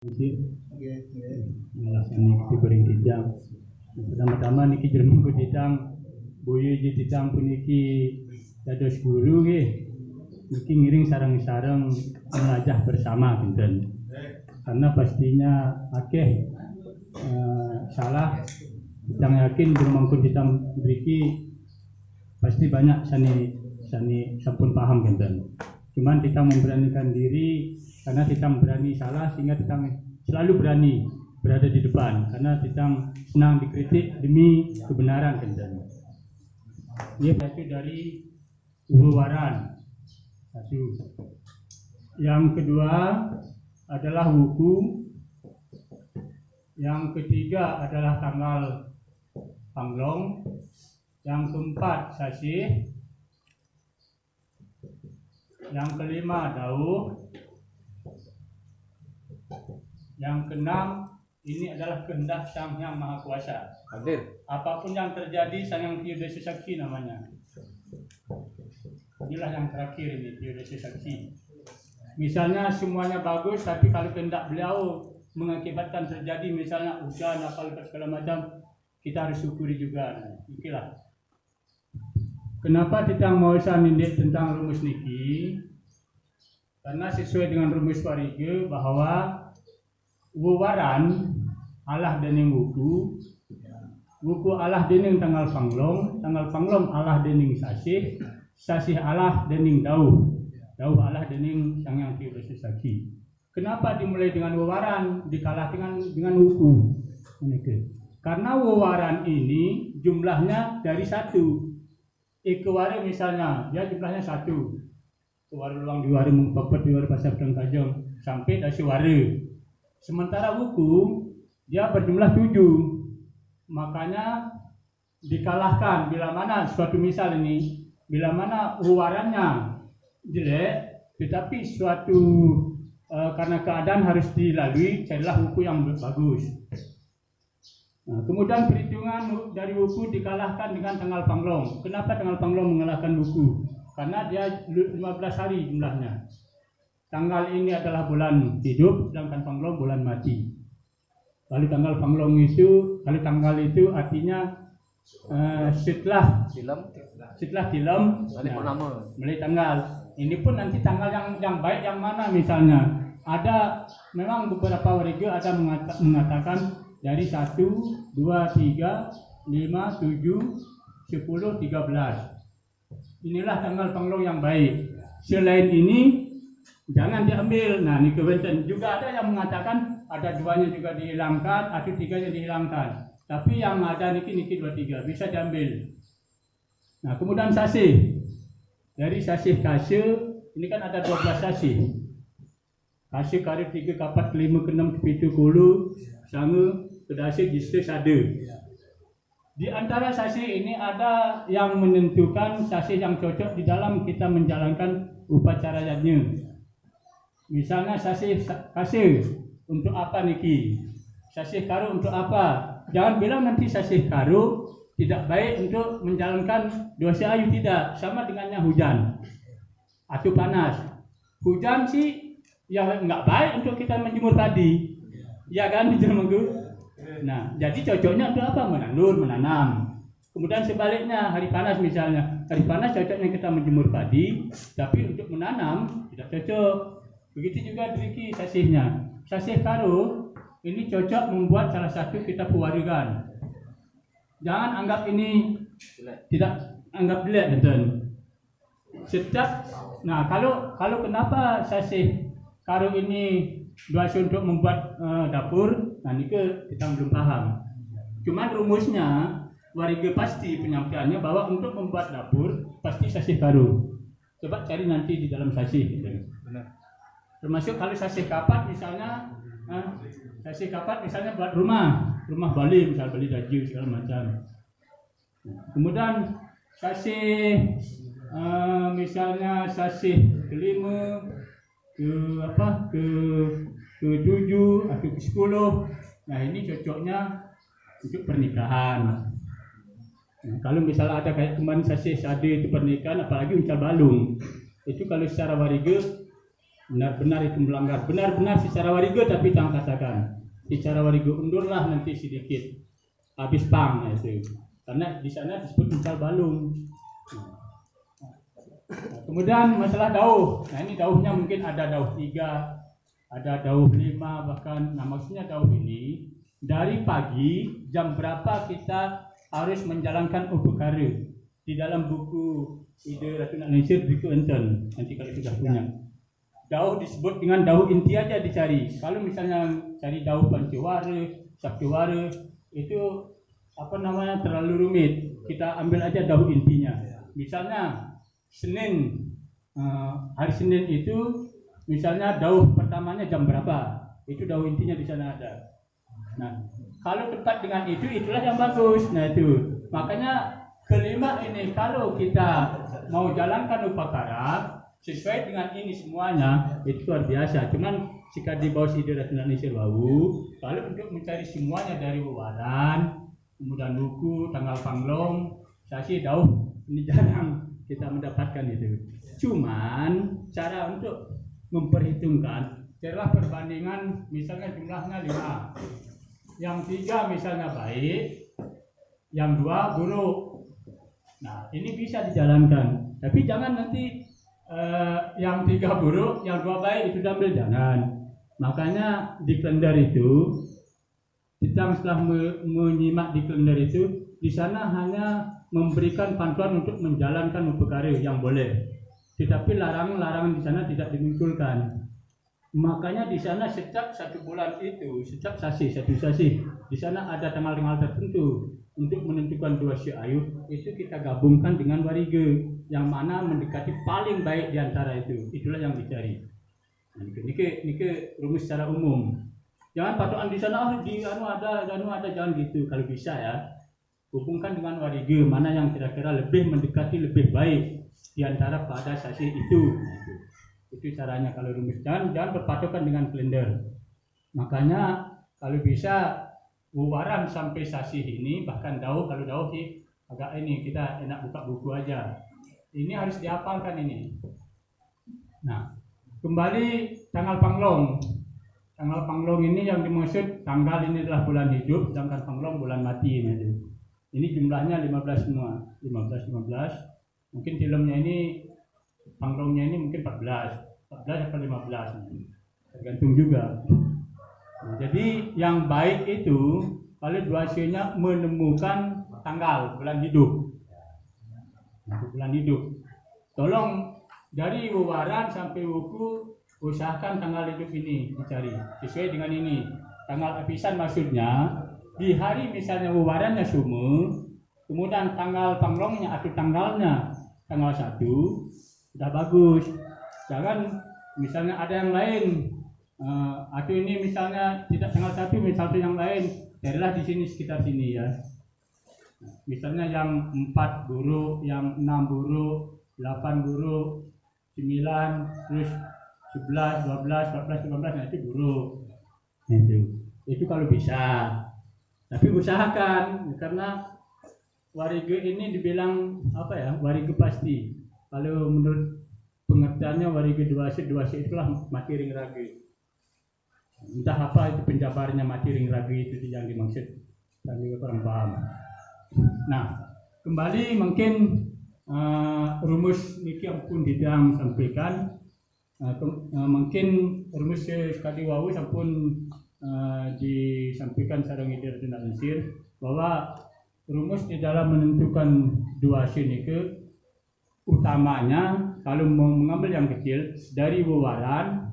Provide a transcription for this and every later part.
Alasan niki bering tijang. Pertama-tama niki jeneng tijang boyo ji tijang puniki dados guru nggih. Niki ngiring sareng-sareng melajah bersama kinten. Karena pastinya akeh salah tijang yakin bermangkun tijang mriki pasti banyak sani sampun paham kinten. Cuman kita memberanikan diri karena kita berani salah sehingga kita selalu berani berada di depan karena kita senang dikritik demi kebenaran kan. Ini satu dari waran. Satu. Yang kedua adalah wuku. Yang ketiga adalah tanggal panglong. Yang keempat sasih. Yang kelima dauh. Yang keenam, ini adalah kehendak Sang Yang Maha Kuasa. Hadir. Apapun yang terjadi, Sang Yang Theodose Saksi namanya. Inilah yang terakhir ini, Theodose Saksi. Misalnya semuanya bagus, tapi kalau kehendak beliau mengakibatkan terjadi misalnya hujan, apa segala macam, kita harus syukuri juga. Inilah. Kenapa kita mau nindik tentang rumus niki? Karena sesuai dengan rumus warige bahwa wuwaran Allah dening wuku Allah dening tanggal panglong Allah dening sasih Allah dening dauh Allah dening Sang Yang Theodose Saksi. Kenapa dimulai dengan wuwaran dikalah dengan wuku? Karena wuwaran ini jumlahnya dari satu. Ikeware misalnya dia jumlahnya satu. Keware luang diware mengpepet diware pasar dan kajong sampai dasi ware. Sementara wuku dia berjumlah 7. Makanya dikalahkan bila mana suatu misal ini, bila mana wuwarannya jelek, tetapi suatu karena keadaan harus dilalui, carilah wuku yang bagus. Nah, kemudian perhitungan dari wuku dikalahkan dengan tanggal panglong. Kenapa tanggal panglong mengalahkan wuku? Karena dia 15 hari jumlahnya. Tanggal ini adalah bulan hidup, sedangkan panglong bulan mati. Kalau tanggal panglong itu, kalau tanggal itu artinya setelah tilam, mulai tanggal. Ini pun nanti tanggal yang baik yang mana misalnya. Ada memang beberapa warga ada mengatakan dari 1, 2, 3, 5, 7, 10, 13. Inilah tanggal panglong yang baik. Selain ini jangan diambil. Nah, ini kebetulan juga ada yang mengatakan ada 2-nya juga dihilangkan, atau 3-nya dihilangkan. Tapi yang ada niki 2, 3 bisa diambil. Nah, kemudian sasih. Dari sasih kase, ini kan ada 12 sasih. Kase kare 3 kapat 5 ke 6 ke 7 kulu sange kedasi jistes ada. Di antara sasih ini ada yang menentukan sasih yang cocok di dalam kita menjalankan upacaranya. Misalnya sasih kasih untuk apa niki? Sasih karu untuk apa? Jangan bilang nanti sasih karu tidak baik untuk menjalankan dosa ayu, tidak. Sama dengannya hujan atau panas. Hujan sih ya enggak baik untuk kita menjemur padi. Ya kan dijemur. Nah, jadi cocoknya untuk apa? Menandur, menanam. Kemudian sebaliknya hari panas misalnya. Hari panas cocoknya kita menjemur padi, tapi untuk menanam tidak cocok. Begitu juga driki sasihnya. Sasih karu ini cocok membuat salah satu kita pewarigan. Jangan anggap ini tidak anggap jelek, betul. Nah, kalau kenapa sasih karu ini biasa untuk membuat dapur, nah ini kita belum paham. Cuman rumusnya warga pasti penyampaiannya bahwa untuk membuat dapur pasti sasih karu. Coba cari nanti di dalam sasih. Gitu. Benar. Termasuk kalau sasih kapat misalnya, buat rumah Bali, misal beli daju segala macam. Kemudian sasih misalnya sasih kelima ke 7 atau ke 10. Nah, ini cocoknya untuk pernikahan. Nah, kalau misalnya ada kayak kemarin sasih sade itu pernikahan, apalagi uncal balung. Itu kalau secara warige benar-benar itu melanggar, benar-benar secara wariga tapi tang katakan secara wariga undurlah nanti sedikit habis pang itu, karena di sana disebut misal balung. Nah, kemudian masalah dauh, nah ini dauhnya mungkin ada dauh 3, ada dauh 5 bahkan. Nah maksudnya dauh ini dari pagi jam berapa kita harus menjalankan upekara. Di dalam buku Ide Ratu Nak Malaysia buku enten, nanti kalau sudah punya. Dauh disebut dengan dauh inti aja dicari. Kalau misalnya cari dauh pancawara, sabtiwara itu terlalu rumit. Kita ambil aja dauh intinya. Misalnya Senin, hari Senin itu misalnya dauh pertamanya jam berapa, itu dauh intinya di sana ada. Nah kalau tepat dengan itu, itulah yang bagus. Nah itu makanya kelima ini kalau kita mau jalankan upacara sesuai dengan ini semuanya itu luar biasa. Cuman jika di bawah Ide Ratu Nak Malaysia bau, kalau untuk mencari semuanya dari wawaran, kemudian buku, tanggal panglong, saya sih dauh ini jarang kita mendapatkan itu. Cuman cara untuk memperhitungkan, carilah perbandingan misalnya jumlahnya 5, yang 3 misalnya baik, yang 2 buruk. Nah ini bisa dijalankan, tapi jangan nanti yang 3 buruk, yang 2 baik itu diambil, jangan. Makanya di kalender itu kita setelah menyimak di kalender itu, di sana hanya memberikan panduan untuk menjalankan upekara yang boleh, tetapi larangan-larangan di sana tidak dimunculkan. Makanya di sana setiap 1 bulan itu, setiap satu sasi, di sana ada tanggal-tanggal tertentu untuk menentukan 2 si ayu, itu kita gabungkan dengan warige yang mana mendekati paling baik di antara itu. Itulah yang dicari. Nah, ini rumus secara umum. Jangan patokan di sana di ada jangan gitu. Kalau bisa ya, hubungkan dengan warige mana yang kira-kira lebih mendekati, lebih baik di antara pada sasi itu. Itu caranya kalau rumus. Jangan berpatokan dengan kalender. Makanya kalau bisa wawaran sampai sasih ini, bahkan dauh, kalau dauh sih agak ini kita enak buka buku aja. Ini harus dihafalkan ini. Nah, kembali tanggal panglong. Tanggal panglong ini yang dimaksud tanggal ini adalah bulan hidup, sedangkan panglong bulan mati. Ini jumlahnya 15 semua, 15. Mungkin filmnya ini panglongnya ini mungkin 14 atau 15, tergantung juga. Nah, jadi yang baik itu kalau duasinya menemukan tanggal bulan hidup. Bulan hidup. Tolong dari wawaran sampai wuku usahakan tanggal hidup ini dicari sesuai dengan ini. Tanggal apisan maksudnya di hari misalnya wawarannya sumu, kemudian tanggal panglongnya atau tanggalnya tanggal 1 sudah bagus. Jangan misalnya ada yang lain atau ini misalnya tidak tanggal 1, misalnya yang lain, carilah di sini sekitar sini ya. Misalnya yang 4 buruk, yang 6 buruk, 8 buruk, 9, terus 11, 12, 14, 15, nah itu buruk. Itu kalau bisa. Tapi usahakan, karena warige ini dibilang apa ya, warige pasti. Kalau menurut pengertiannya warige duasi itulah mati ring rage. Entah apa itu penjabarnya mati ring rage itu yang dimaksud, kami kurang paham. Nah, kembali mungkin rumus niki pun didang sampaikan. Mungkin rumus sekali wawu sampun disampaikan sareng Ide Ratu Nak Malaysia bahwa rumus di dalam menentukan duasi niki utamanya kalau mau mengambil yang kecil dari wawarannya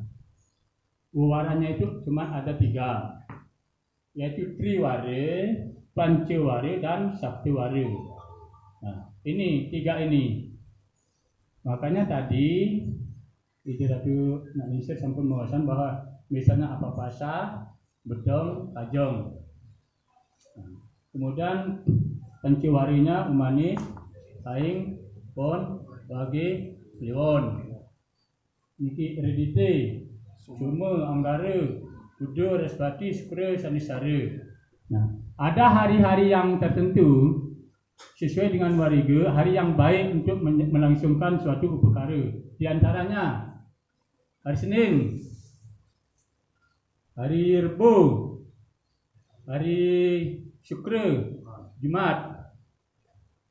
itu cuma ada 3, yaitu triware, pancaware, dan sabtiware. Nah, ini 3 ini. Makanya tadi Ide Ratu Nak Malaysia sampun menguasai bahwa misalnya apa pasah, bedong, kajong. Nah, kemudian pancawarinya umani, saing, pon, bagi, liwon. Niki heredite, cuma, anggara, kudo, respati, supra, sanisara. Nah, ada hari-hari yang tertentu sesuai dengan warige, hari yang baik untuk melangsungkan suatu upekara. Di antaranya hari Senin, hari Rabu, hari Syukra, Jumat.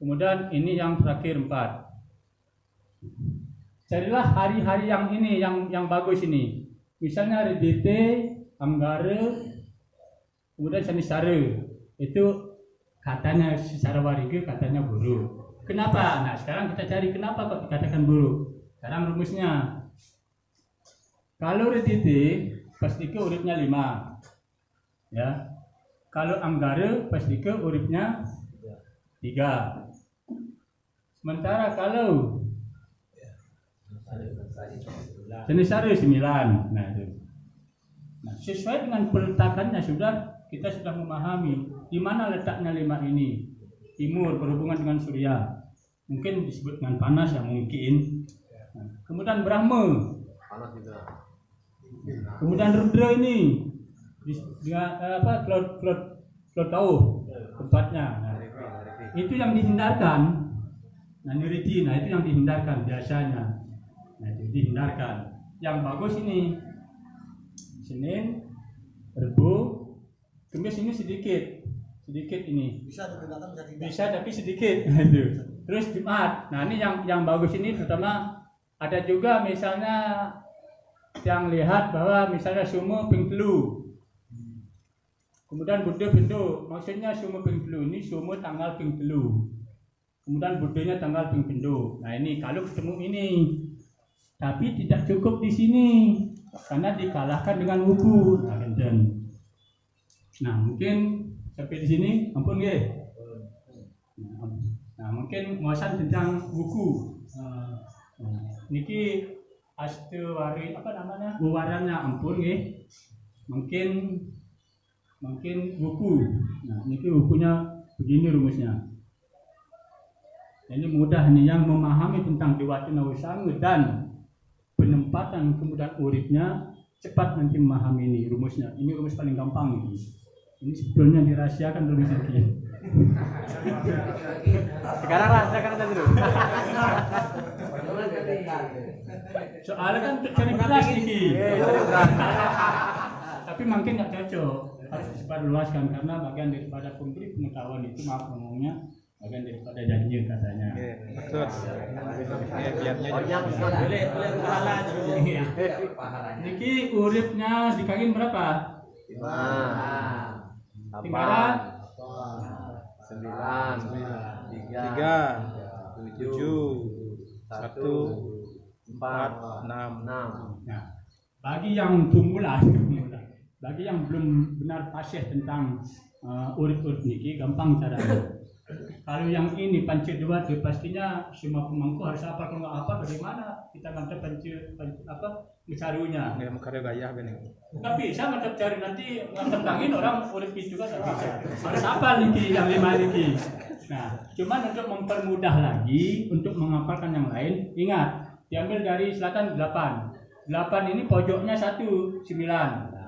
Kemudian ini yang terakhir 4. Carilah hari-hari yang ini yang bagus ini. Misalnya hari DT, Anggara, kemudian Sanisara. Itu katanya secara warga katanya buruk. Kenapa? Nah, sekarang kita cari kenapa kok dikatakan buruk. Sekarang rumusnya. Kalau hari DT pasti ke uripnya 5. Ya. Kalau Anggara pasti ke uripnya 3. Sementara kalau Sanisara 9. Nah, itu. Nah, sesuai dengan peletakannya kita sudah memahami di mana letaknya 5 ini. Timur berhubungan dengan Surya. Mungkin disebut dengan panas ya mungkin. Nah, kemudian Brahma. Panas juga. Kemudian Rudra ini dengan Cloud tahu tempatnya. Nah, itu yang dihindarkan. Nah, Niriti, nah itu yang dihindarkan biasanya. Nah, itu dihindarkan. Yang bagus ini Senin, Rabu, Kamis ini sedikit ini. Bisa digunakan bisa tidak. Bisa tapi sedikit. Terus Jumat. Nah, ini yang bagus ini terutama ada juga misalnya yang lihat bahwa misalnya sumo ping telu. Kemudian Buddha Pindo, maksudnya sumo ping telu ini sumo tanggal ping telu. Kemudian Buddhanya tanggal ping pindo. Nah, ini kalau ketemu ini. Tapi tidak cukup di sini karena dikalahkan dengan wuku. Nah, mungkin sampai di sini ampun nggih. Nah, mungkin muasan tentang wuku. Niki astewari apa namanya? Buwarannya ampun nggih. Mungkin wuku. Nah, niki wukunya begini rumusnya. Ini mudah nih yang memahami tentang Dewa Nawasanga dan penempatan kemudian uripnya cepat nanti memahami ini rumusnya. Ini rumus paling gampang ini. Ini sebetulnya dirahasiakan rumus ini. Sekarang rasakan dulu. Soalnya kan cari beras ini. Tapi mungkin nggak cocok. Harus disebarluaskan karena bagian daripada pemberi pengetahuan itu maaf ngomongnya bagian daripada janji katanya. Betul. Biarnya Boleh pahala dulu. Niki uripnya dikagin berapa? 5, Tinggalan 9, 3, 7, 1, 4, 6. Nah, bagi yang pemula, bagi yang belum benar fasih tentang urip-urip niki gampang caranya. Kalau yang ini panca dua dia pastinya semua pemangku harus apa, kalau nggak apa bagaimana kita mantap apa mencarinya. Nggak mau karya gaya bener. Nggak bisa mantap cari nanti tentangin orang urip itu juga nggak bisa. Harus apa niki yang 5 niki. Nah, cuman untuk mempermudah lagi untuk menghafalkan yang lain, ingat diambil dari selatan 8. 8 ini pojoknya 1, 9.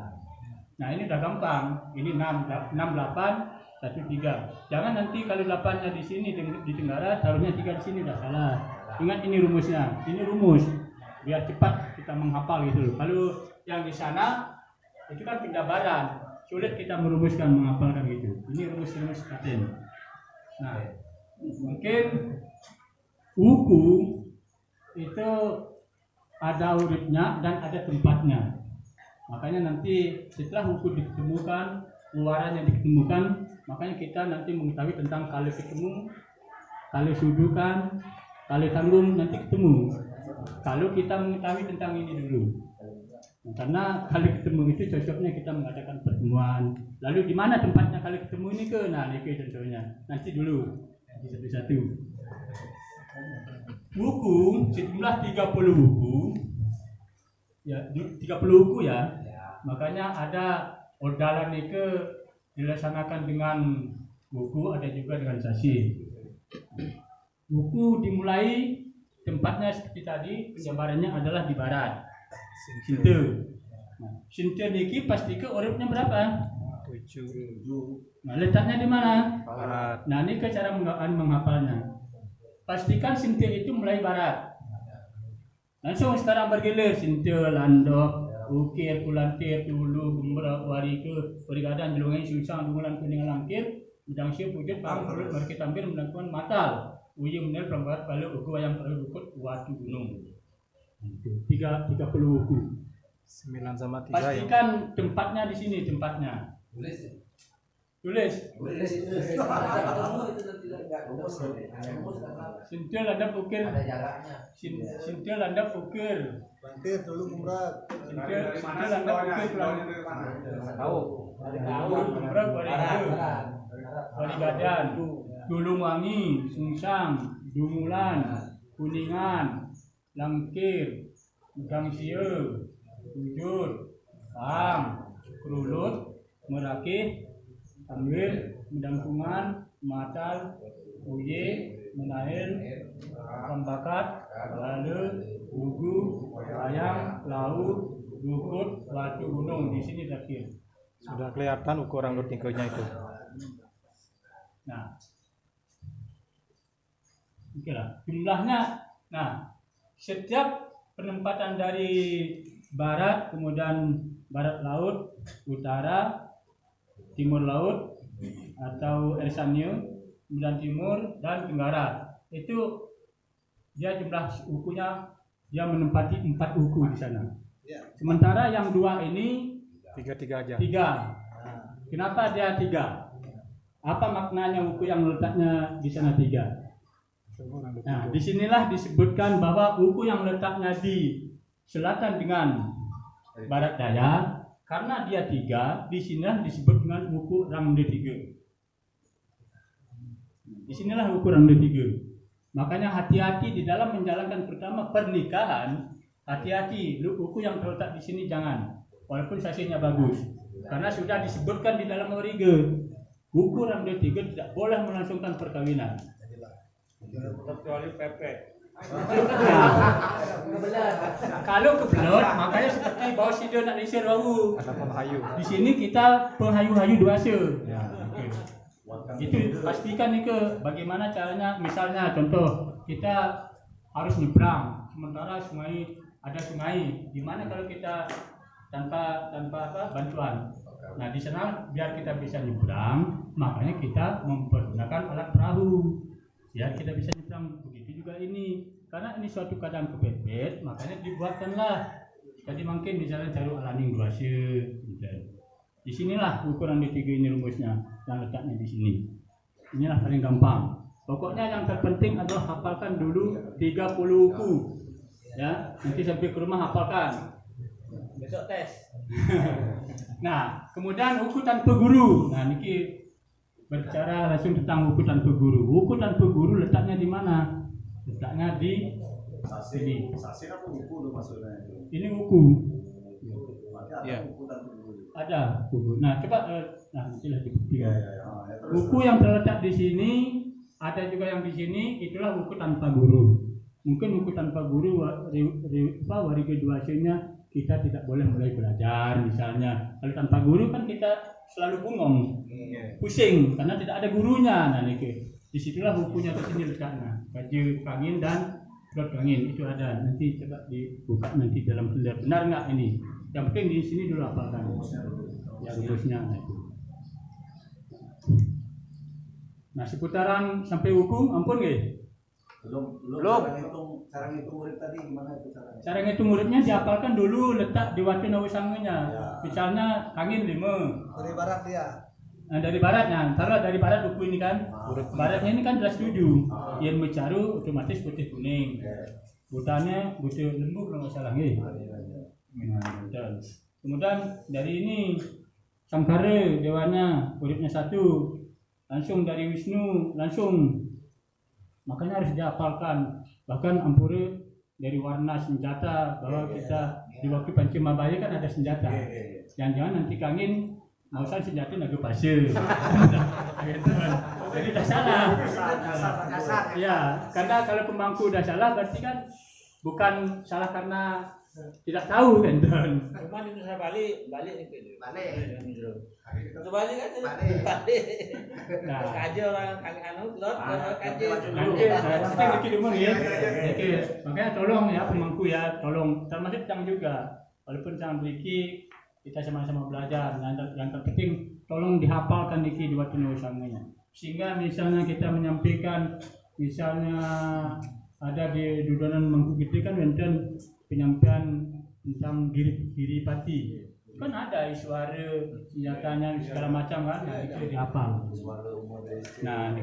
Nah, ini udah gampang. Ini 6, 8, 1, 3. Jangan nanti kalau 8-nya di sini di tenggara, taruhnya 3 di sini udah salah. Ingat ini rumusnya. Ini rumus. Biar cepat kita menghafal gitu. Kalau yang di sana itu kan penjabaran. Sulit kita merumuskan menghafalkan gitu. Ini rumus-rumus Latin. Nah, mungkin wuku itu ada uripnya dan ada tempatnya. Makanya nanti setelah wuku ditemukan, luaran yang ditemukan, makanya kita nanti mengetahui tentang kali ketemu, kali sudukan, kali tanggung nanti ketemu. Kalau kita mengetahui tentang ini dulu, karena kali ketemu itu cocoknya kita mengadakan pertemuan. Lalu di mana tempatnya kali ketemu ini ke? Nah, ini contohnya. Nanti dulu satu-satu. Wuku sejumlah 30 wuku. Ya, 30 wuku ya. Makanya ada ordalan itu dilaksanakan dengan wuku, ada juga dengan sasi. Wuku dimulai tempatnya seperti tadi, penjabarannya adalah di barat. Sinta. Nah, Sinta niki pasti ke uripnya berapa? 7. Nah, letaknya di mana? Barat. Nah, ini ke cara menghafalnya. Pastikan Sinta itu mulai barat. Langsung sekarang bergilir sintil, landok, ukir, kulantir, tulu, gumbra, warike, warigadan, jelungai, susang, dungulan, kuning, langkir, bidang siap, wujud, pang, perut, market tampil, melakukan matal, uji menel, perempat, balik, uku, ayam, perut, ukut, watu, gunung. 30 uku. 9 sama 3 ya. Pastikan tempatnya di sini, tempatnya. Tulis. Sintil landap ukir. Sintil landap ukir. Bantir dulu kumrat. Sintil landap ukir. Tahu. Kumrat wari badan. Dulung wangi, sungsang, dungulan, kuningan, langkir, udang sieu, wujud, paham, kerulut, merakih, ambil, mendangkungan, matal, uye, menahil, pembakat, lalu, bugu, ayam, laut, dukut, batu gunung. Di sini terakhir. Sudah kelihatan ukuran tingginya itu. Nah, oke lah. Jumlahnya, nah, setiap penempatan dari barat, kemudian barat laut, utara, timur laut, atau Ersanio, kemudian timur dan tenggara. Itu dia jumlah ukunya, dia menempati 4 uku di sana. Sementara yang 2 ini 3 aja. 3. Kenapa dia 3? Apa maknanya uku yang letaknya di sana 3? Nah, disinilah disebutkan bahwa uku yang letaknya di selatan dengan barat daya, karena dia 3, disinilah disebut dengan uku rangde 3. Disinilah uku rangde 3. Makanya hati-hati di dalam menjalankan pertama pernikahan, hati-hati, uku yang terletak di sini jangan, walaupun sasinya bagus, karena sudah disebutkan di dalam orige, uku rangde 3 tidak boleh melangsungkan perkawinan. Kecuali pepek. Kalau kebelut, makanya seperti bawa sido nak disir baru. Ada penghayu. Di sini kita penghayu-hayu dua se. Ya. Itu pastikan nih ke bagaimana caranya. Misalnya contoh kita harus nyebrang, sementara sungai ada sungai. Gimana kalau kita tanpa bantuan? Nah di sana biar kita bisa nyebrang, makanya kita mempergunakan alat perahu. Ya kita bisa nyebrang. Begitu juga ini, karena ini suatu keadaan kepepet, makanya dibuatkanlah. Jadi mungkin misalnya cari alaning 2 se. Di sinilah ukuran D3 ini rumusnya, yang letaknya di sini. Inilah paling gampang. Pokoknya yang terpenting adalah hafalkan dulu 30 uku. Ya, nanti sampai ke rumah hafalkan. Besok tes. Nah, kemudian uku tanpa guru. Nah, niki berbicara langsung tentang uku tanpa guru. Uku tanpa guru letaknya di mana? Letaknya di sini. Sasin apa buku lu maksudnya itu? Ini uku. Ya. Ada uku. Nah, coba nanti lah dibuktikan. Ya, terus. Buku yang terletak di sini, ada juga yang di sini, itulah buku tanpa guru. Mungkin buku tanpa guru wari keduanya kita tidak boleh mulai belajar misalnya. Kalau tanpa guru kan kita selalu bungong, pusing karena tidak ada gurunya. Nah, niki disitulah bukunya ke sini letaknya. Baju kangin dan plot kangin itu ada. Nanti coba dibuka nanti dalam benar nggak ini. Yang penting di sini dulu hafalkan. Ya rumusnya itu. Nah, seputaran sampai hukum ampun nggih. Belum. Cara ngitung murid tadi gimana itu caranya? Cara ngitung muridnya dihafalkan dulu, letak di waktu nawusangnya. Ya. Misalnya kangin 5. Dari barat dia. Nah, dari baratnya, taruh dari barat buku ini kan. Baratnya ini kan jelas 7. Yang mencaru otomatis putih kuning. Butanya putih lembu kalau nggak salah nggih. Nah, betul. Kemudian dari ini Sangkare dewanya muridnya 1. Langsung dari Wisnu langsung. Makanya harus dihafalkan. Bahkan ampuri dari warna senjata, bahwa kita di waktu Pancimabaya kan ada senjata. Jangan-jangan nanti kangin mausan senjata naga pasir. Jadi dah salah. Ya, karena kalau pemangku dah salah berarti kan bukan salah karena tidak tahu kan. Cuma di Nusa Bali itu. Balik. Coba aja kan. Nah, Kaji orang kali anu lot kaji. nanti saya sedikit ngomong ya. Oke, makanya tolong ya pemangku ya, tolong termasuk Cang juga. Walaupun Cang Diki kita sama-sama belajar. Yang terpenting tolong dihafalkan Diki dua usanganya. Sehingga misalnya kita menyampaikan, misalnya ada di dudunan mangku kita kan wonten penyampaian tentang giri pati. Kan ada suara senjatanya segala macam kan, nah itu dihafal. Nah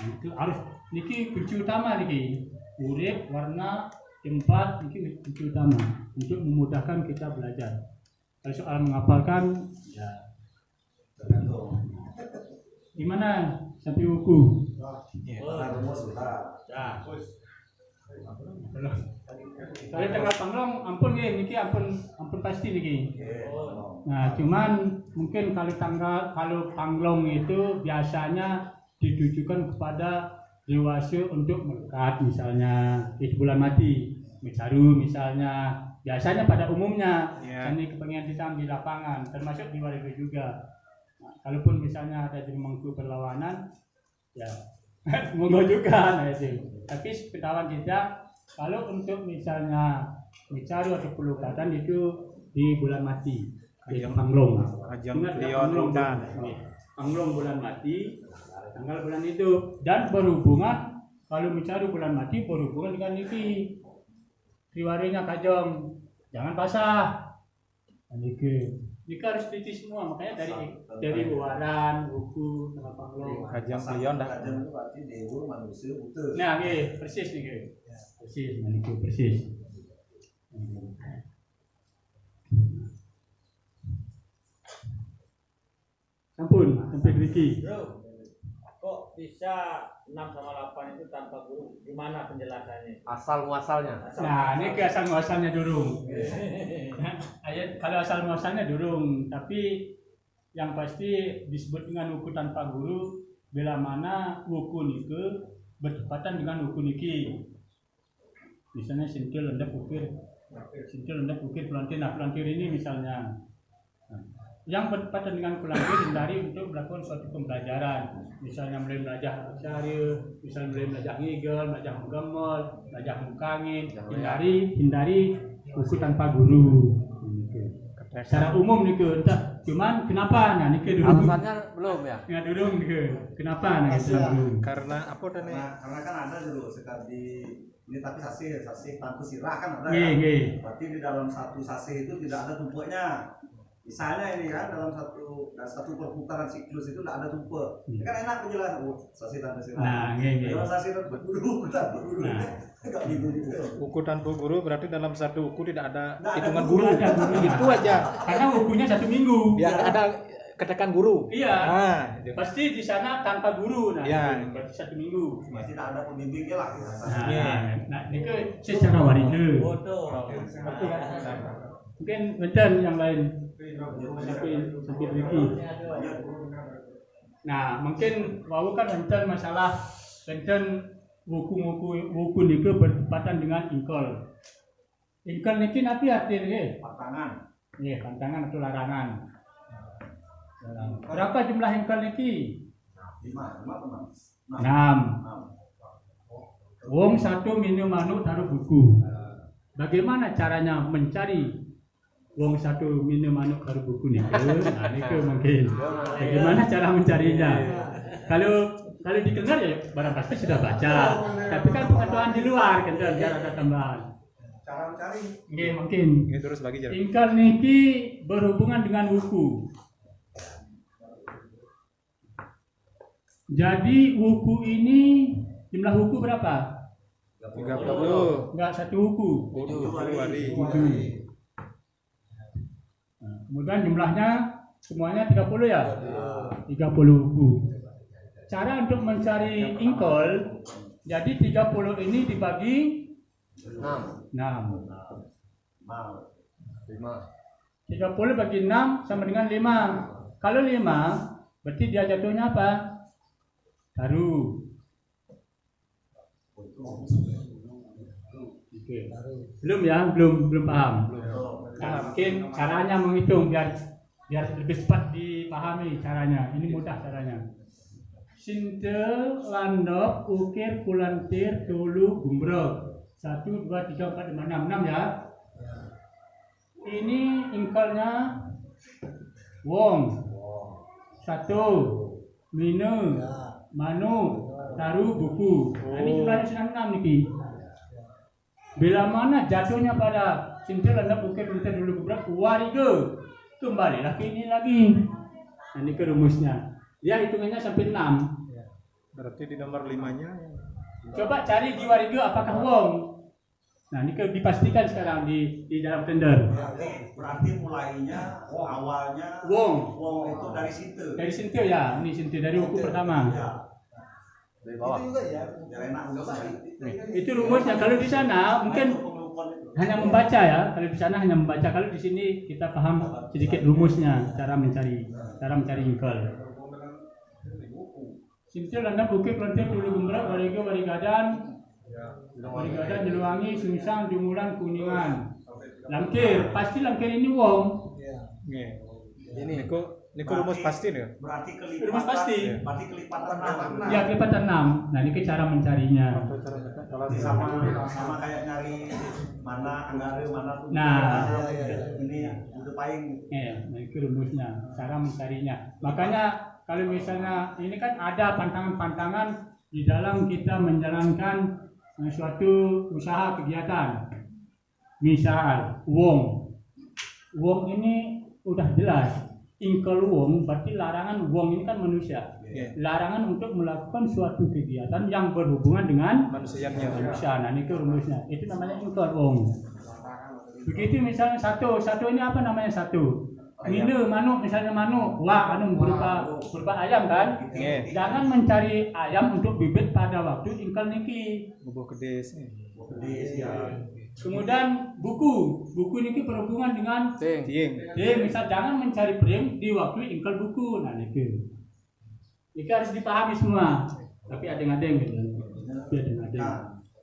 itu harus niki kunci utama niki, urip, warna, tempat niki kunci utama untuk memudahkan kita belajar. Kalau soal menghafalkan ya gimana sampai buku? Ya. Kalau tengah panglong ampun niki ampun pasti niki. Nah, cuman mungkin kalau panglong itu biasanya ditujukan kepada dewasa untuk melekat, misalnya di bulan mati, Misaru misalnya, biasanya pada umumnya seni kepengen hitam di lapangan, termasuk di Walega juga. Nah, kalaupun misalnya ada di mangku perlawanan, ya monggo juga, nah itu. Tapi sepengetahuan kita, kalau untuk misalnya Misaru atau pelukatan itu di bulan mati. Ajang Panglong. Ajang Leon dan Panglong bulan mati, tanggal bulan itu, dan berhubungan kalau Misaru bulan mati berhubungan dengan ini riwarinya kajong, jangan basah. Ini harus teliti semua, makanya dari waran, buku, tanggal Panglong. Ajang Leon dah. Ajang itu berarti dewa manusia utuh. Nah, persis nih, persis, maniku persis. Ampun, sampai Riki. Bro, kok bisa 6 sama 8 itu tanpa guru? Gimana penjelasannya? Asal muasalnya. Nah, ini ke asal muasalnya durung. Ayat kalau asal muasalnya durung, tapi yang pasti disebut dengan wuku tanpa guru bila mana wuku niku bertepatan dengan wuku niki. Misalnya sintil rendah ukir pelantir. Nah, pelantir ini misalnya yang bertepatan dengan pelantir hindari untuk melakukan suatu pembelajaran, misalnya mulai belajar aksara, misalnya mulai belajar ngigel, belajar menggemol, belajar mengkangin, hindari buku tanpa guru. Secara umum nih entah, cuman kenapa? Nah nih dulu. Alasannya belum ya? Ya dulu nih kenapa? Nah itu dulu. Karena apa tadi? Karena kan ada dulu sekali ini tapi sasih tanpa sirah kan ada. Iya. Berarti di dalam satu sasih itu tidak ada tumpuknya. Misalnya ini kan dalam satu perputaran siklus itu tidak ada tumpuk. Ini kan enak penjelasan. Sasih tanpa sirah. Nah, iya. Kalau sasih tanpa guru, enggak gitu juga. Buku tanpa guru berarti dalam satu buku tidak ada Nggak ada hitungan guru, guru. nggak ada guru. Itu aja. Karena bukunya 1 minggu. Biar ada ketekan guru. Iya. Nah, Pasti di sana tanpa guru. Nah, Ya. berarti 1 minggu. Masih tidak ada pembimbingnya lah. Nah, ini ke secara waris. Bodoh. Mungkin benten yang lain. Sampai Riki. Nah, mungkin wau kan benten masalah benten buku niku bertepatan dengan ingkol. Ingkol niki napi artinya? Pantangan. Iya, pantangan atau larangan. Berapa jumlah ingkol niki? 5 teman. 6. Wong satu minum manuk taruh buku. Bagaimana caranya mencari wong satu minum manuk taruh buku nih? Nah, itu mungkin. Bagaimana cara mencarinya? Kalau dikenal ya barang pasti sudah baca. Tapi kan pengetahuan di luar kan biar ada tambahan. Cara mencari. Oke, mungkin. ini terus bagi jarak. Ingkar niki berhubungan dengan wuku. Jadi wuku ini jumlah wuku berapa? 30. Enggak 1 wuku. 10 hari. 7. Nah, kemudian jumlahnya semuanya 30 ya? 30 wuku. Cara untuk mencari ingkol, jadi 30 ini dibagi 6. 6. 5. 30 bagi 6 sama dengan 5. Kalau 5, berarti dia jatuhnya apa? Taruh. Belum ya? Belum paham. Nah, mungkin caranya menghitung biar biar lebih cepat dipahami caranya. Ini mudah caranya. Sintel, landok, ukir, kulantir, tulu, gumbrok. 1, 2, 3, 4, 5, 6. 6 ya. Ini ingkalnya wong. 1, minu, manu, taru, buku. Nah, ini jumlahnya sudah 6 niki. Bila mana jatuhnya pada sintel, landok, ukir, kulantir, tulu, gumbrok, wariga. Kembalilah ke ini lagi. Nah, ini ke rumusnya. Dia hitungannya sampai 6. Berarti di nomor 5-nya. Coba cari di wariga apakah wong. Nah, ini dipastikan sekarang di dalam tender. Berarti mulainya awalnya Wong. wong itu dari situ. Dari sintil ya, ini sintil dari buku pertama. Ya. Dari bawah. Itu juga ya. Biar enak enggak sih. Itu rumusnya. Kalau di sana mungkin hanya membaca ya. Kalau di sana hanya membaca. Kalau di sini kita paham sedikit rumusnya, cara mencari ingkel. Sintil, landap, bukit, kelentir, tulu, gumbrok, wariga, warigadan, jeluwangi, sungsang, dungulan, kuningan. Langkir, pasti langkir ini wong. Nggih. Ini. Niku rumus pasti nih. Berarti kelipatan. Rumus pasti. Berarti kelipatan 6. Ya, kelipatan 6. Nah, ini cara mencarinya. Sama kayak nyari mana anggare mana tuh. Nah, ini udah paling. nah itu rumusnya, cara mencarinya. Makanya kalau misalnya ini kan ada pantangan-pantangan di dalam kita menjalankan suatu usaha kegiatan. Misal wong ini udah jelas. Ingkel wong berarti larangan. Wong ini kan manusia. Larangan untuk melakukan suatu kegiatan yang berhubungan dengan manusia. Nah, ini rumusnya. Itu namanya ingkel wong. Begitu misalnya satu ini apa namanya satu? Minu, manuk, misalnya manuk, wah, berupa ayam kan? Jangan mencari ayam untuk bibit pada waktu ingkel niki. Bubuh kedes. Kemudian buku niki berhubungan dengan Tieng. misal jangan mencari pring di waktu ingkel buku. Nah, niki harus dipahami semua. Tapi adeng-adeng gitu.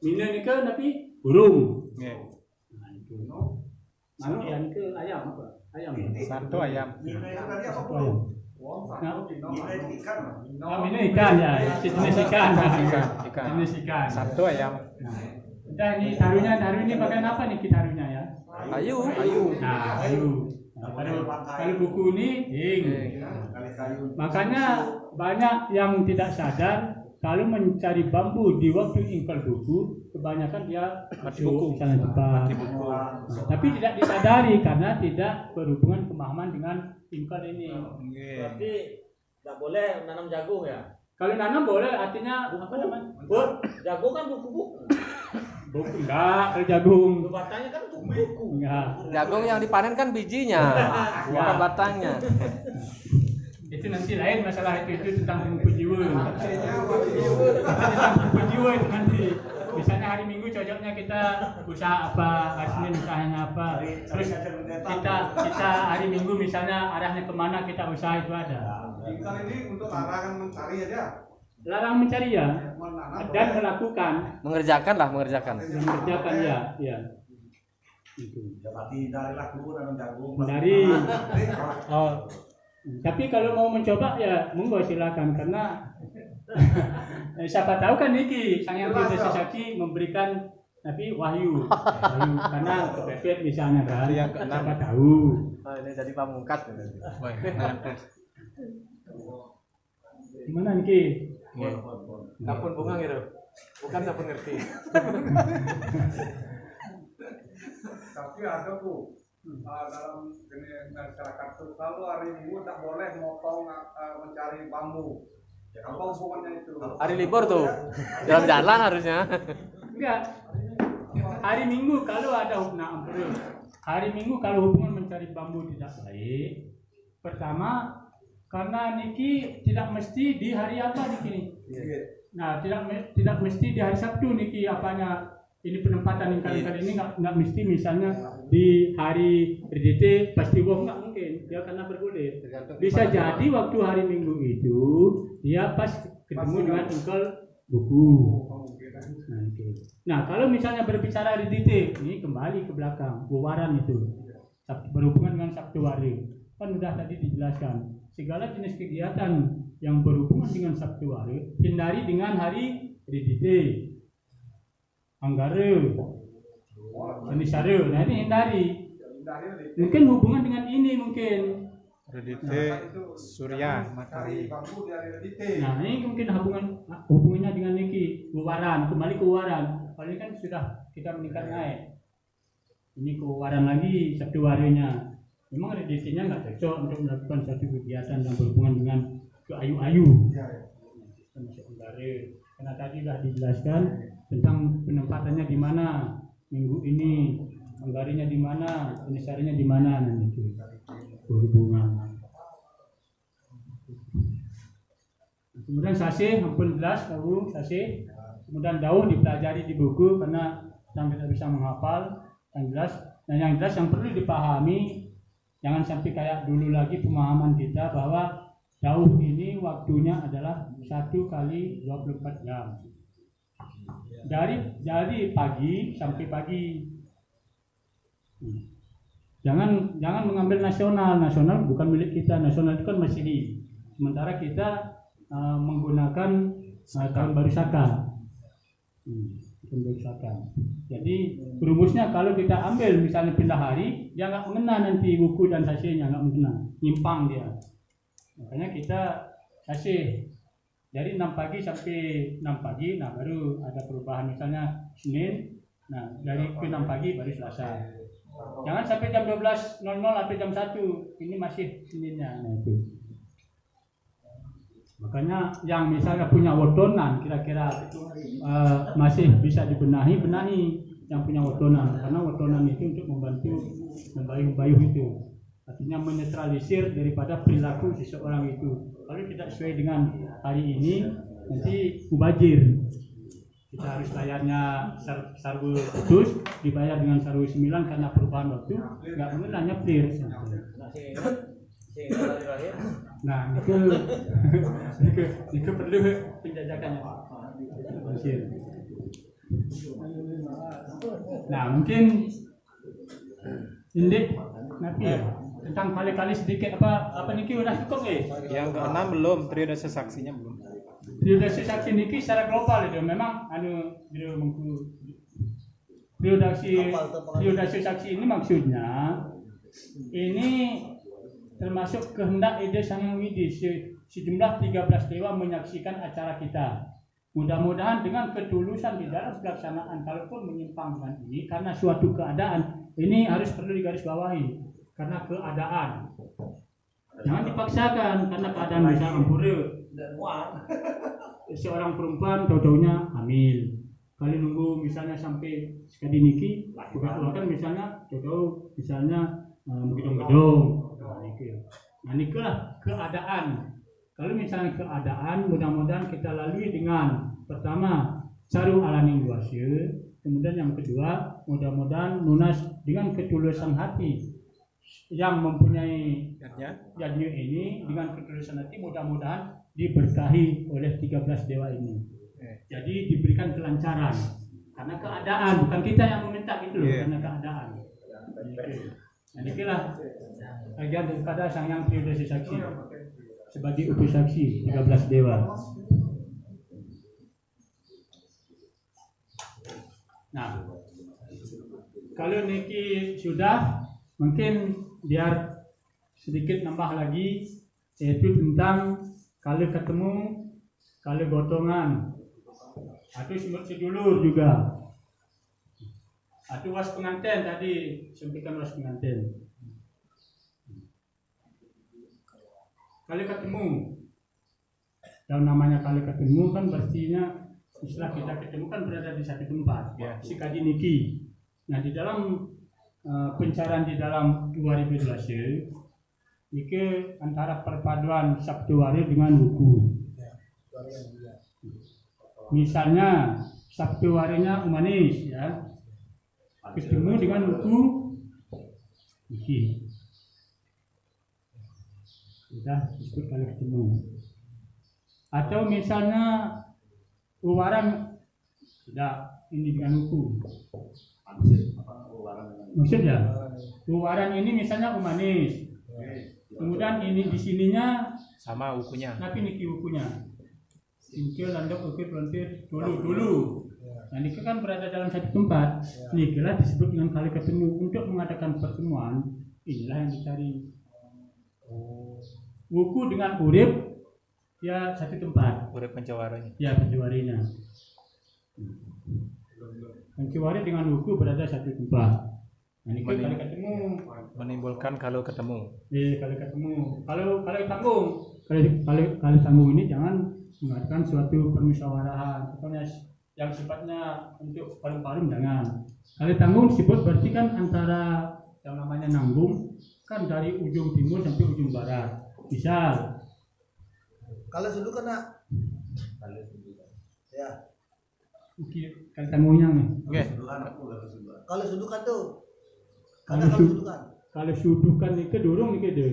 Minu niki tapi burung. Nggih. Nah, itu. Manuk ya niki ayam apa? Ayam. Satu ayam. Mina itu tadi apa Satu bro? ayam. Mina itu ikan. Ini ikan ya, jenis ikan. Ikan. Jenis ikan. Satu ayam. Nah, udah ini taruh ini bagian apa nih taruhnya ya? Ayu. Nah, ayu. Nah, kalau buku ini ding. Kali kayu. Makanya banyak yang tidak sadar kalau mencari bambu di waktu ingkel buku, kebanyakan dia Mati buku. misalnya cepat. Nah, tapi tidak disadari karena tidak berhubungan pemahaman dengan ingkel ini. Nggih. Berarti nggak boleh nanam jagung ya? Kalau nanam boleh, artinya apa namanya? Jagung kan buku-buku. Buku enggak, kalau jagung. Batangnya kan buku-buku. Enggak. Jagung yang dipanen kan bijinya, bukan batangnya. Itu nanti lain masalah itu tentang bumbu jiwa. Tentang bumbu jiwa itu nanti. Misalnya hari Minggu cocoknya kita usaha apa, hari Senin usahanya apa. Terus kita hari Minggu misalnya arahnya kemana kita usaha itu ada. Ingkal ini untuk larangan mencari aja. Larang mencari ya dan melakukan. Mengerjakan Ya. Itu. Ya berarti darilah dulu nanam jagung. Dari. Oh. Tapi kalau mau mencoba ya monggo silakan karena siapa tahu kan Niki Sang Yang Desa Saksi memberikan tapi wahyu karena kepepet misalnya kan. Yang keenam. Siapa tahu. Oh, ini jadi pamungkas. Gimana Niki? Dapun bunga gitu. Bukan dapun ngerti. Tapi ada Bu, dalam jenis masyarakat itu kalau hari Minggu tak boleh motong mencari bambu. Apa hubungannya itu? Hari libur tuh. Jalan-jalan harusnya. Enggak. Hari Minggu kalau ada hari Minggu kalau hubungan mencari bambu tidak baik. Pertama karena Niki tidak mesti di hari apa Niki? Nah, tidak mesti di hari Sabtu Niki apanya. Ini penempatan yang kali-kali ini nggak mesti misalnya di hari RDT pasti wong nggak mungkin dia karena bergulir. Bisa jadi waktu hari Minggu itu dia pas ketemu dengan engkel buku. Nah kalau misalnya berbicara RDT ini kembali ke belakang wawaran itu berhubungan dengan Sabtu Wari. kan udah tadi dijelaskan segala jenis kegiatan yang berhubungan dengan Sabtu Wari hindari dengan hari Ridite, Anggara, Senisara. Nah ini hindari. Mungkin hubungan dengan ini mungkin. Redite Surya matahari. Bambu dari Redite. Nah ini mungkin hubungannya dengan Niki Uwaran, kembali ke Uwaran. Kalau ini kan sudah kita meningkat naik. Ini ke Uwaran lagi Sabtu Warinya. Memang Redite-nya nggak cocok untuk melakukan satu kegiatan yang berhubungan dengan keayu-ayu. Termasuk Anggara. Karena tadi sudah dijelaskan tentang penempatannya di mana minggu ini, Anggaranya di mana, Senisaranya di mana, nanti berhubungan. Kemudian sase, ampun jelas tahu sase. Kemudian dauh dipelajari di buku karena yang tidak bisa menghafal yang jelas. Dan yang jelas yang perlu dipahami, jangan sampai kayak dulu lagi pemahaman kita bahwa dauh ini waktunya adalah 1 kali 24 jam. Dari pagi sampai pagi. Jangan mengambil nasional bukan milik kita. Nasional itu kan Masehi. Sementara kita menggunakan tahun baru Saka. Tahun baru Saka. Jadi rumusnya kalau kita ambil misalnya pindah hari, dia nggak mengena nanti buku dan sasinya nggak mengena, nyimpang dia. Makanya kita kasih dari 6 pagi sampai 6 pagi, nah baru ada perubahan misalnya Senin, nah dari ke 6 pagi baru Selasa. Jangan sampai jam 12.00 sampai jam 1, ini masih Seninnya. Nah itu. Makanya yang misalnya punya wotonan kira-kira masih bisa benahi yang punya wotonan, karena wotonan itu untuk membantu membayuh itu. Artinya menetralisir daripada perilaku seseorang itu. Kalau tidak sesuai dengan hari ini, nanti mubazir. Kita harus bayarnya sarwu putus, dibayar dengan sarwu 9 karena perubahan waktu, nggak mengenanya clear. Nah, itu perlu penjajakannya. Nah, mungkin Indik nanti ya. Tentang kali-kali sedikit apa niki udah cukup Yang ke-6 belum, periodase saksinya belum. Periodase saksi niki secara global itu memang periodase saksi ini maksudnya ini termasuk kehendak ide Sang Widi sejumlah 13 dewa menyaksikan acara kita. Mudah-mudahan dengan ketulusan di dalam pelaksanaan, kalaupun menyimpang dengan ini karena suatu keadaan, ini harus perlu digarisbawahi. Karena keadaan, jangan dipaksakan karena keadaan bisa ampura. Seorang perempuan tahu-taunya hamil, kali nunggu misalnya sampai sekali niki, kan misalnya tahu-tahu misalnya gedung-gedung. Nah nikulah keadaan. Kalau misalnya keadaan, mudah-mudahan kita lalui dengan pertama saru alaning duasya, kemudian yang kedua mudah-mudahan lunas dengan ketulusan hati. Yang mempunyai jadinya ini dengan ketulusan hati mudah-mudahan diberkahi oleh 13 dewa ini. Jadi diberikan kelancaran karena keadaan, bukan kita yang meminta gitu loh, karena keadaan. Nah, inilah bagian daripada sang yang periodase saksi sebagai utus saksi 13 dewa. Nah, kalau niki sudah, mungkin biar sedikit nambah lagi, yaitu tentang kalau ketemu, kalau gotongan, atau sedulur juga, atau was pengantin tadi, sampaikan was pengantin. Kalau ketemu, dan namanya kalau ketemu kan berartinya istilah kita ketemu kan berada di satu tempat, sikadi niki. Nah di dalam pencarian di dalam 2012 ini antara perpaduan Sabtu Wari dengan buku. Misalnya Sabtu Warinya Umanis ya, ketemu dengan buku iki. Sudah disebut kali ketemu. Atau misalnya Uwaran tidak ini dengan buku. Maksudnya Uwaran ini misalnya Umanis. Kemudian ini di sininya Sama ukunya. tapi niki ukunya. Singkil, landok, ukir, pelontir, dulu. Nah, niki kan berada dalam satu tempat. Nikilah disebut dengan kali ketemu. Untuk mengadakan pertemuan, inilah yang dicari. Wuku dengan urip, ya satu tempat. Urip pencawaranya. Ya, penjuarinya. Penjuari dengan wuku berada satu tempat. Nah, niki kali ketemu. Menimbulkan kalau ketemu. Kali ketemu. Kalau tanggung ini jangan mengadakan suatu permusyawaratan. Pokoknya yang sifatnya untuk paling-paling jangan. Kali tanggung disebut berarti kan antara yang namanya nanggung kan dari ujung timur sampai ujung barat. Misal Kalau sudut kena. Ya. kali tanggungnya nih. Oke. Kalau sudut kan tuh. Kalau Kalau sudut kan. Kalau sudukan ini kedorong ini deh.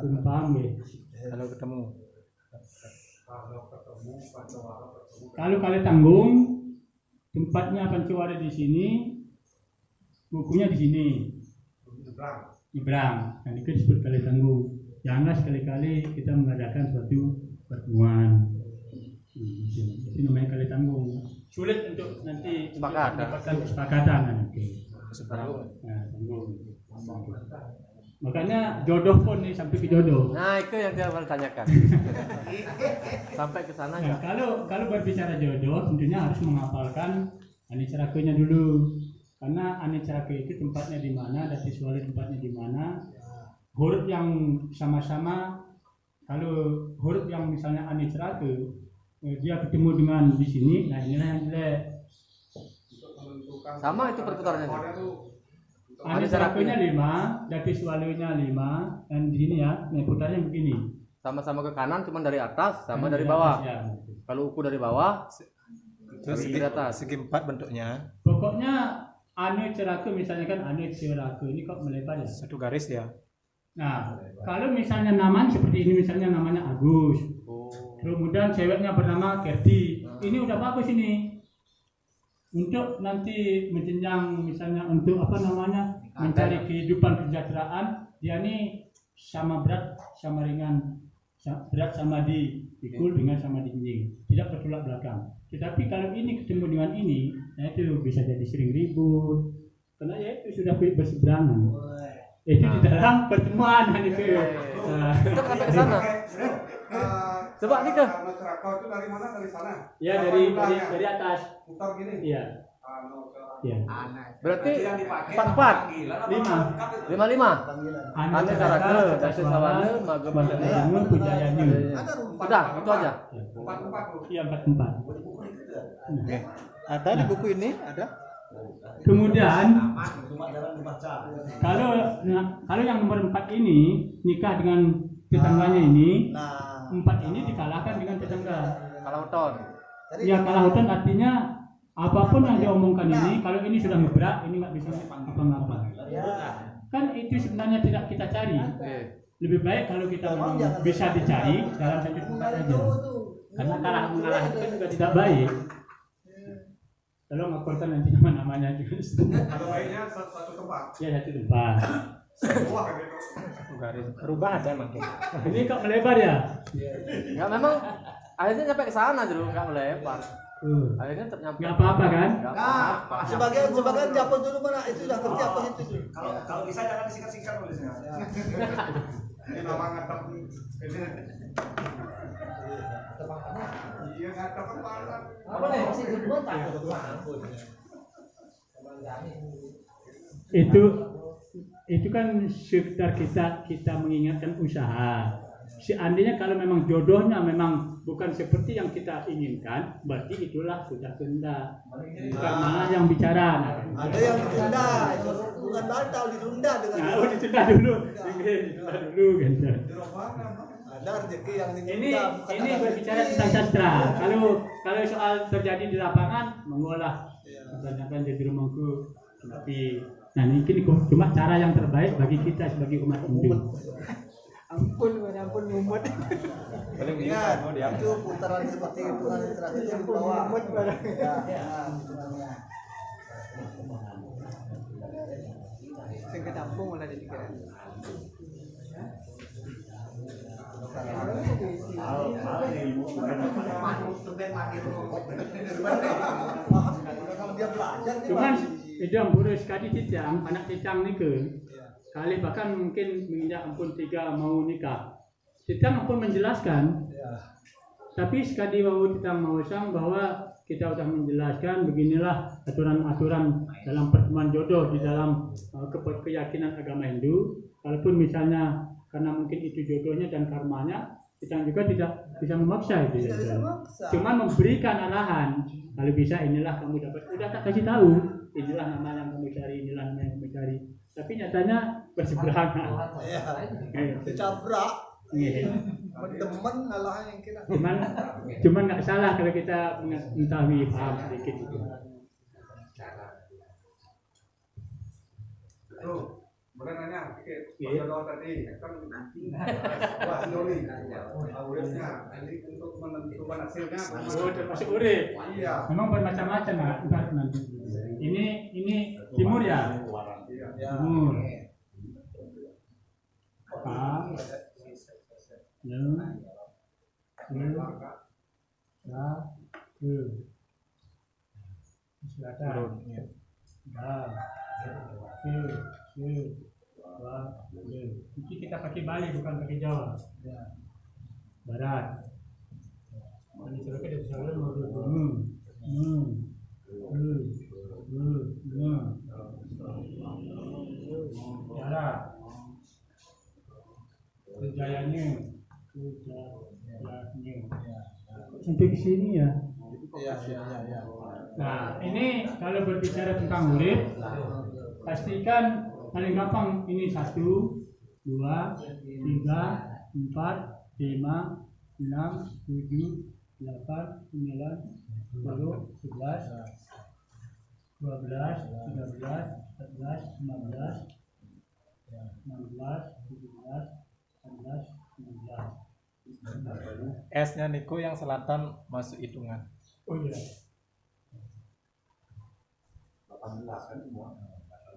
Belum paham ya. Kalau ketemu. Kalau kali tanggung tempatnya Pancawara di sini, bukunya di sini. Ibrang. Nah, itu disebut kali tanggung. Janganlah sekali-kali kita mengadakan suatu pertemuan. Itu namanya kali tanggung. Sulit untuk nanti mendapatkan kesepakatan nanti. Nah, tanggung. Makanya jodoh pun nih sampai ke jodoh. Nah, itu yang dia mau tanyakan. Sampai ke sana Nah, enggak? kalau berbicara jodoh tentunya harus menghafalkan anicerake-nya dulu. Karena anicerake itu tempatnya di mana, dati suali tempatnya di mana. Huruf yang sama-sama, kalau huruf yang misalnya anicerake dia ketemu dengan di sini, nah inilah yang jelek. Sama itu perputarannya. Anicerake-nya 5, dati sualinya 5, dan di sini ya, nah putarnya begini. Sama-sama ke kanan cuma dari atas sama dari bawah. Ya. Kalau uku dari bawah, Terus dari atas. segi 4 bentuknya. Pokoknya anicerake misalnya kan anicerake ini kok melebar ya. Satu garis ya. Nah, kalau misalnya namanya seperti ini, misalnya namanya Agus, kemudian ceweknya bernama Kerti, ini udah bagus ini. Untuk nanti menjenjang misalnya untuk apa namanya mencari kehidupan kesejahteraan, dia ini sama berat sama ringan, berat sama dipikul, ringan sama dijinjing, tidak bertolak belakang. Tetapi kalau ini ketemu dengan ini, nah itu bisa jadi sering ribut, karena ya itu sudah berseberangan. Itu di dalam pertemuan itu. Kita sampai ke sana. Coba nih ke. Masyarakat itu dari mana? Dari sana? Ya dari atas. Putar gini. Iya. Iya. Berarti yang dipakai 4 5. Ane Carake, Dasi Sawane, Mage Bangun Pujayanyu. Udah, itu aja. Empat tuh. Iya 4 Oke. Ada di buku ini? Ada? Kemudian Cuma jarang dibaca. kalau yang nomor 4 ini nikah dengan tetangganya ini, Nah. 4 ini dikalahkan dengan tetangga. Kalau ton. Ya kalah hutan artinya apapun yang diomongkan ini, kalau ini sudah ngebrak, ini nggak bisa apa-apa. Kan itu sebenarnya tidak kita cari. Lebih baik kalau kita memang bisa dicari dalam satu tempat saja. Karena kalah mengalah itu kan juga tidak baik. Kalau ngaporkan nanti nama-namanya juga. Ada baiknya satu tempat. Ya satu tempat. Wah, gitu. Satu garis. Berubah ada makin. Ini kok melebar ya? Enggak, memang akhirnya sampai ke sana dulu, enggak melebar. Akhirnya tetap nyampe. Nggak apa-apa kan? Nggak Nah, apa-apa. sebagian japon dulu mana itu sudah kerja apa itu. Kalau bisa jangan disingkat-singkat nulisnya. Ini nama ngatap ini. Iya ngatap kepala. Apa nih? Masih kedua tak? Itu kan sekedar kita mengingatkan usaha. Seandainya kalau memang jodohnya memang bukan seperti yang kita inginkan, berarti itulah sudah tunda. Bukan malah yang bicara. Nah, Ada yang ditunda, itu bukan batal, ditunda dengan. nah, ditunda dulu. Ditunda dulu gitu. Ada rezeki yang ditunda. Ini bukan ini ada berbicara rezeki. tentang sastra. Kalau soal terjadi di lapangan, mengolah. Kebanyakan jadi rumahku, tapi nah ini cuma cara yang terbaik bagi kita sebagai umat Hindu. Ampun mumet. Paling Ingat, itu putaran seperti itu nanti terakhir itu di bawah. Ya, Sing ketampung malah jadi keren. Kalau dia belajar dia Cuman masih- idam boros kadi cicang, anak cicang ni ke kali bahkan mungkin menginjak ampun 3 mau nikah. Cicang ampun menjelaskan, tapi sekali mau kita mau sang bahwa kita sudah menjelaskan beginilah aturan-aturan dalam pertemuan jodoh di dalam keyakinan agama Hindu. Kalaupun misalnya karena mungkin itu jodohnya dan karmanya, kita juga tidak bisa memaksa itu. Tidak bisa memaksa. Cuma memberikan arahan. Kalau bisa inilah kamu dapat. Udah tak kasih tahu. Inilah nama yang kamu cari, inilah nama yang kamu cari. Tapi nyatanya bersebelahan. Iya. Dicabrak. Iya. Teman ngalah yang kira. Cuman nggak salah kalau kita mengetahui paham sedikit itu. Tuh, boleh nanya sedikit. Iya. Jodoh tadi kan wah Doli. Uripnya ini untuk menentukan hasilnya. Oh, termasuk urip. Iya. Memang bermacam-macam Pak. Nanti. Ini timur ya? Iya. Timur. A. Selatan. Ini kita pakai Bali bukan pakai Jawa. Barat. Ini coba kita bisa lihat mau Barat. Kejayanya. Sampai ke sini ya. Iya. Nah, ini kalau berbicara tentang urip, pastikan paling gampang ini 1, 2, 3, 4, 5, 6, 7, 8, 9, 10, 11, 12, 13, 14, 15, 16, 17, 18, 19. S-nya Niko yang selatan masuk hitungan. Oh iya. 18 kan semua.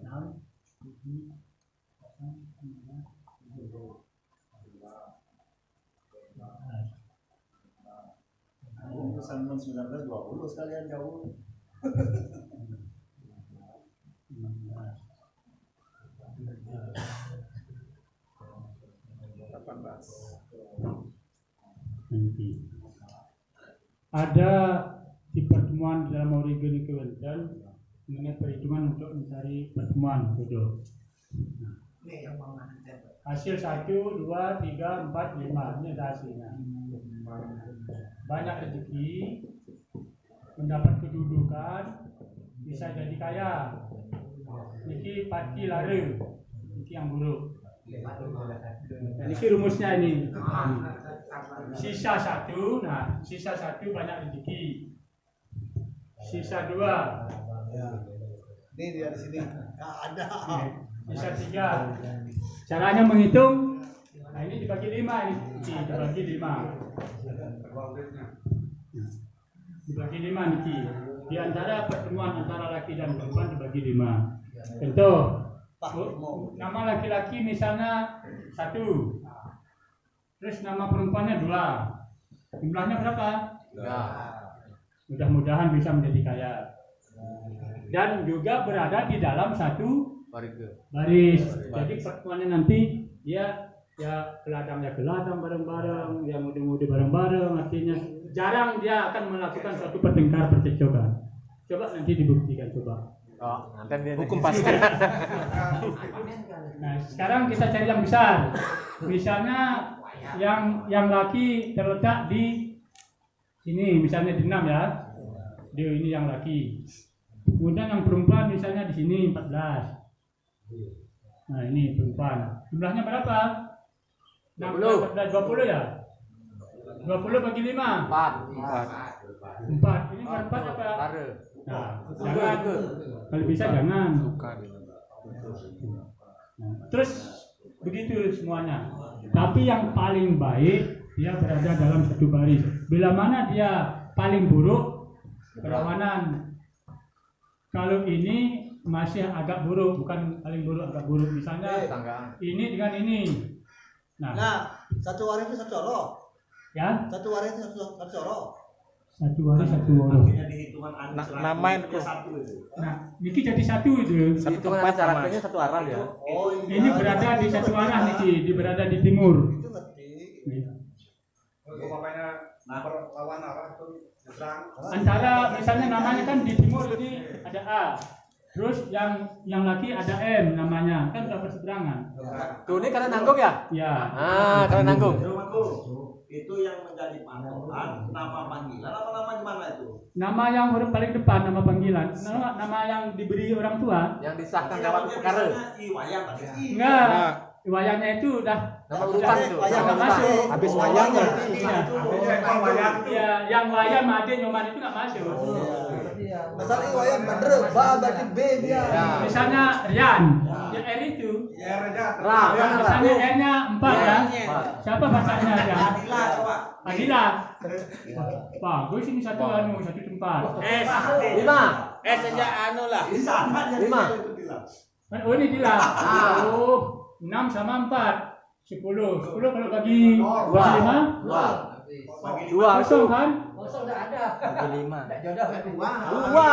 6, 7, 8, 9, 10. Ini pesan 19 20 sekalian jauh. 18. Nanti ada di pertemuan dalam origami kewentan mengenai perhitungan untuk mencari pertemuan jodoh. Hasil 1, 2, 3, 4, 5 ini ada hasilnya. Banyak rezeki, mendapat kedudukan, bisa jadi kaya. Ini pati lara, ini yang buruk. Ini rumusnya ini. Sisa 1, nah sisa 1 banyak rezeki. Sisa 2, Ini dia di sini. Nggak ada. sisa 3. Caranya menghitung. Nah ini dibagi 5 ini. Dibagi 5. Dibagi 5 Niki. Di antara pertemuan antara laki dan perempuan dibagi 5. Contoh, nama laki-laki misalnya 1. Terus nama perempuannya 2. Jumlahnya berapa? Mudah-mudahan bisa menjadi kaya. Dan juga berada di dalam satu baris. Jadi pertemuannya nanti dia ya keladangnya keladang bareng-bareng, yang muda-muda bareng-bareng, artinya jarang dia akan melakukan suatu pertengkar percekcokan. Coba nanti dibuktikan coba. Hukum pasti. Nah, sekarang kita cari yang besar. Misalnya yang laki terletak di sini, misalnya di 6 ya. Dia ini yang laki. Kemudian yang perempuan misalnya di sini 14. Nah, ini perempuan. Jumlahnya berapa? 6, 14, 20 ya? 20 bagi 5. 4. Ini 4 apa? Nah, jangan. Kalau bisa jangan. Nah, terus begitu semuanya. Tapi yang paling baik dia berada dalam satu baris. Bila mana dia paling buruk, kerawanan. Kalau ini masih agak buruk, bukan paling buruk, agak buruk. Misalnya ini dengan ini. Nah, Satu hari itu satu coro. Ya, Satu hari itu satu coro. satu hari satu orang. Artinya di hitungan anu namain dia kok. satu itu. Nah, Niki jadi satu itu. Hitungan tempat sama. jaraknya satu arah ya. Oh, Ini berada di satu arah Niki, di berada di timur. Itu ngerti. Untuk bapaknya berlawan arah itu nyebrang. Antara misalnya namanya kan di timur ini ada A. Terus yang laki ada M namanya, kan udah berseberangan. Tuh ini karena nanggung ya? Ya. Ah, karena nanggung. Rumahku itu yang menjadi patokan nama panggilan apa nama gimana itu? Nama yang huruf paling depan nama panggilan. Nama yang diberi orang tua. Yang disahkan Iya, dapat maksudnya perkara. misalnya Iwayan pakai I. Enggak. Nah. Wayangnya itu udah Nama urutan itu. Wayang Nama nggak urutan. masuk. Habis wayangnya. Iya. Artinya ekor wayang. Ya, yang wayang sama ade nyoman itu nggak masuk. Masalah ini wayang bener, ba berarti B dia. Ya. Misalnya Rian, ya R itu. Ya Reja. Ra, Ya, kan Ra. misalnya R-nya 4 ya. Empat. Siapa bacanya ya? Adila coba. Adila. Bagus ini satu satu tempat. Lima. saja anu lah. Ini sama jadi Lima. itu bilang. Oh ini Dila. Oh, 6 sama 4. 10 kalau bagi 5 Dua. Dua. kosong kan? Bagi lima. Dua.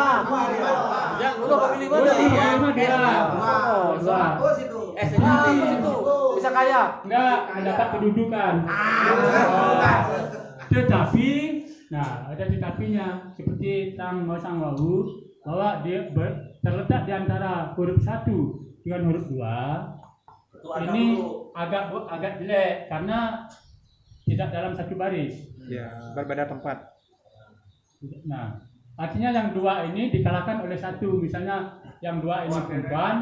Yang lu bagi lima Oh, tadi. 5 dia. Oh, 2. Bagus itu. Ah, itu. Bisa kaya. Enggak mendapat kedudukan. Oh. Tetapi, nah ada tetapinya seperti tang ngosang wau bahwa dia terletak di antara huruf 1 dengan huruf 2. Itu ada Ini dulu. agak jelek karena tidak dalam satu baris. Ya, berbeda tempat. Nah, artinya yang 2 ini dikalahkan oleh 1. Misalnya yang 2 ini perempuan,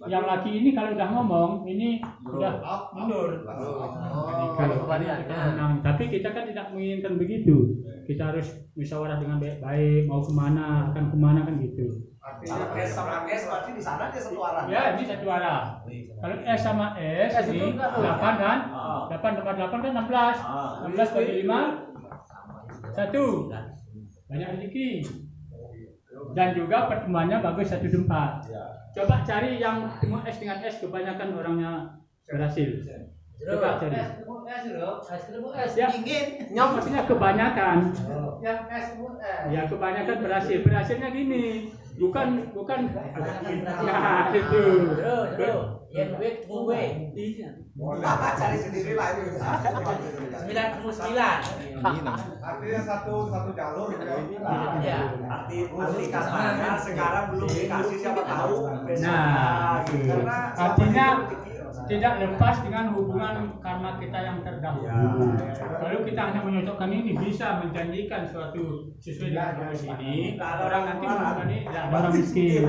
yang laki ini kalau udah ngomong ini udah mundur. Kalau kebalikannya. Nah, tapi kita kan tidak menginginkan begitu. Kita harus musyawarah dengan baik-baik, mau kemana, akan kemana kan gitu. Kalau S sama S berarti di sana dia satu arah. Ya, ini satu arah. Kalau S sama S, S ini itu enggak tuh. 8 kan? Ah. 8 tambah 8 kan 16. Ah. 16 bagi 5, 1. Banyak rezeki. Dan juga pertemuannya bagus satu tempat. Coba cari yang ketemu S dengan S, kebanyakan orangnya berhasil. Coba cari. Ya, nyam maksudnya kebanyakan. Ya kebanyakan berhasil. Berhasilnya gini, bukan. Nah itu. Cari sendiri lah itu. Artinya satu jalur gitu. Arti katanya sekarang belum dikasih siapa tahu. Nah, Karena artinya tidak lepas dengan hubungan karma kita yang terdahulu. Kalau kita hanya menyocokkan ini bisa menjanjikan suatu sesuai dengan rumus ini, orang nanti menghubungi tidak ada orang miskin.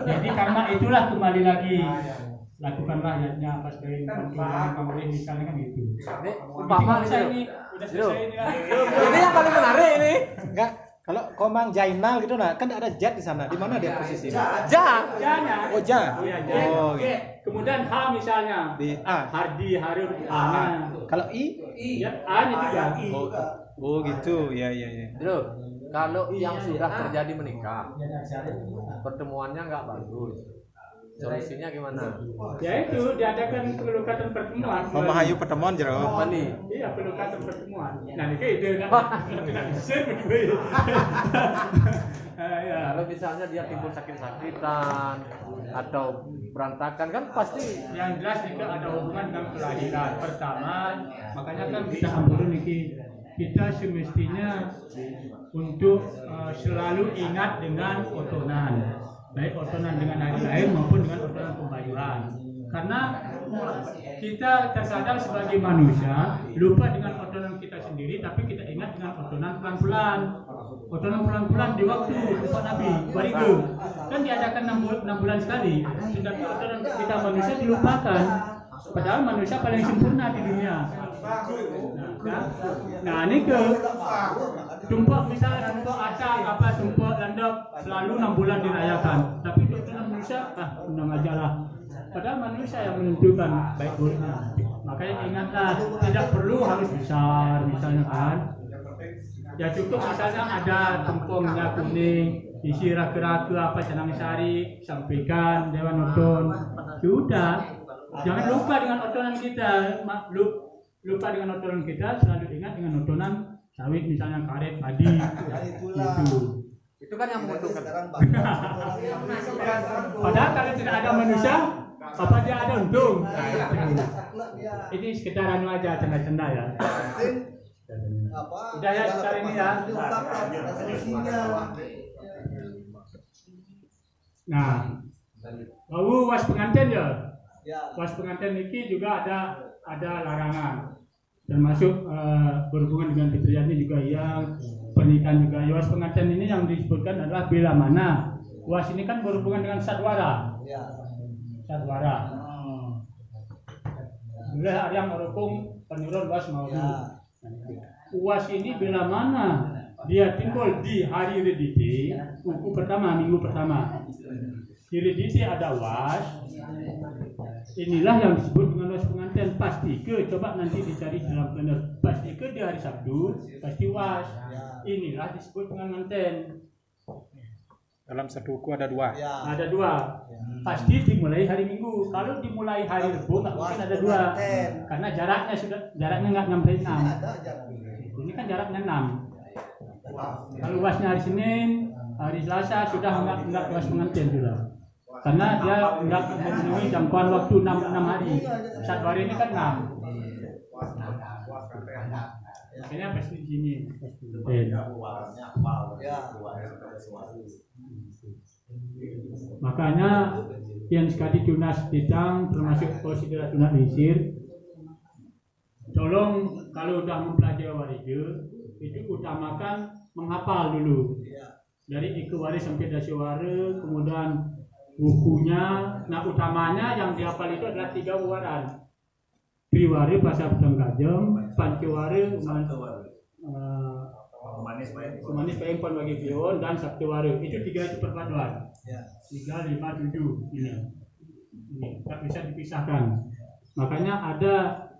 Jadi karena itulah kembali lagi lakukanlah niatnya apa sebagai pemberi misalnya kan gitu. Ini umpama Selesai ini. ini, udah selesai ini. Ini yang paling menarik ini. Enggak, kalau Komang Jainal gitu nah, kan ada Jat di sana. Di mana dia posisinya? Ja. Janya. Oh, Ja. Oh, ya, Ja. Oh, gitu. Kemudian H misalnya. Di A. Hardi, Harun, A-nya. Kalau I? Ya, A-nya juga. Oh, gitu. Ya, ya, ya. Bro, kalau yang sudah terjadi menikah, pertemuannya nggak bagus. Solusinya gimana? Ya itu diadakan pelukatan pertemuan. Memahayu pertemuan jero. Apa nih? Iya pelukatan pertemuan. Nah ini kayak ide nggak bisa begitu. Ya. Kalau misalnya dia timbul sakit-sakitan atau berantakan kan pasti Yang jelas itu ada hubungan dengan kelahiran. Pertama, makanya kan kita ambil Niki, kita semestinya untuk selalu ingat dengan otonan. Baik otonan dengan hari lahir maupun dengan otonan pembayuran. Karena kita tersadar sebagai manusia lupa dengan otonan kita sendiri, tapi kita ingat dengan otonan pelan-pelan. Otonan pelan-pelan di waktu tempat Nabi Barigo kan diadakan 6 bulan sekali, tetapi otonan kita manusia dilupakan. Padahal manusia paling sempurna di dunia. Nah ini ke tumpuk misalnya tumpuk acak apa tumpuk landap selalu 6 bulan dirayakan, tapi otonan manusia undang aja lah. Padahal manusia yang menentukan baik buruknya. Makanya ingatlah, tidak perlu harus besar misalnya kan. Ya cukup misalnya ada tumpungnya kuning, isi ragu-ragu apa Canang Sari, sampaikan Dewan Nonton, sudah. Jangan lupa dengan otonan kita. Lupa dengan otonan kita, selalu ingat dengan otonan sawit misalnya karet, padi. Itu kan yang menguntungkan. Padahal kalau tidak ada manusia, apa dia ada untung? Ini sekitar anu aja canda-canda ya. Udah ya sekarang ini ya. Nah, lalu was pengantin ya. Was pengantin ini juga ada larangan, termasuk berhubungan dengan fitriahnya juga yang pernikahan juga. Was pengantin ini yang disebutkan adalah bila mana. Was ini kan berhubungan dengan sadwara. Sadwara. Bila ada yang merukung penurun was maulu. Was ini bila mana dia timbul di hari rediti, minggu pertama. Di rediti ada was. Inilah yang disebut dengan was pengantin. Pasti ke, coba nanti dicari dalam kalender. Pasti ke di hari Sabtu, pasti was. Inilah disebut pengantin. Dalam satu buku ada dua. Ada dua. Pasti dimulai hari Minggu. Kalau dimulai hari Rabu nggak mungkin ada dua. Karena jaraknya nggak sampai 6. Ini kan jaraknya 6. Kalau wasnya hari Senin, hari Selasa sudah enggak was pengantin sudah. Karena dia enggak memenuhi jangkauan waktu 6 hari. Satu hari ini kan 6. Makanya pasti di sini. Makanya yang sekali tunas bidang termasuk prosedur tunas lisir, tolong kalau sudah mempelajari warija itu utamakan menghafal dulu dari Ikewari sampai Dasyawara, kemudian bukunya. Nah utamanya yang dihafal itu adalah 3 waran: Triwari bahasa Pedang Kajeng, Pancawari Manis Pempon bagi Pion, dan Sabtuwari. Itu 3 itu perpaduan. 3, 5, 7 ini tak bisa dipisahkan. Makanya ada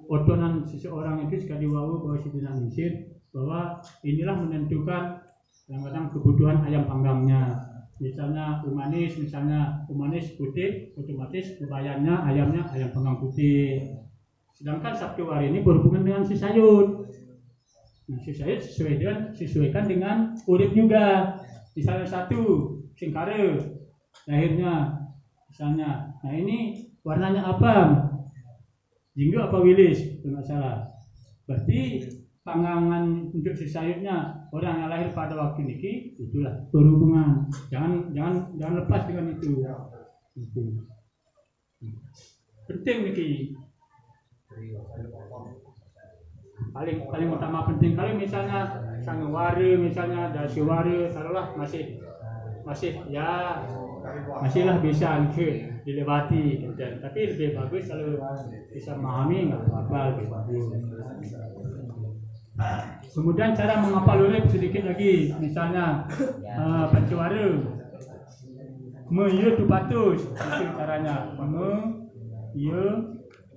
otonan seseorang itu sekali wawu bahwa sidina misir bahwa inilah menentukan kadang-kadang kebutuhan ayam panggangnya. Misalnya umanis putih, otomatis kebayangnya ayamnya ayam panggang putih. Sedangkan Sabtuwari ini berhubungan dengan si sayur. Nah, si sayur sesuaikan dengan urip juga. Misalnya satu singkare lahirnya misalnya. Nah ini warnanya apa? Jinggo apa wilis? Tidak salah. Berarti pangangan untuk si sayurnya orang yang lahir pada waktu ini itulah berhubungan. Jangan lepas dengan itu. Penting niki. Paling utama penting. Kalau misalnya Sangewari, misalnya Dasyawari, taruhlah masihlah bisa dilewati, tapi lebih bagus kalau bisa memahami nggak apa-apa gitu. Kemudian cara menghafal urip sedikit lagi, misalnya Pancawara me tu patus, itu caranya me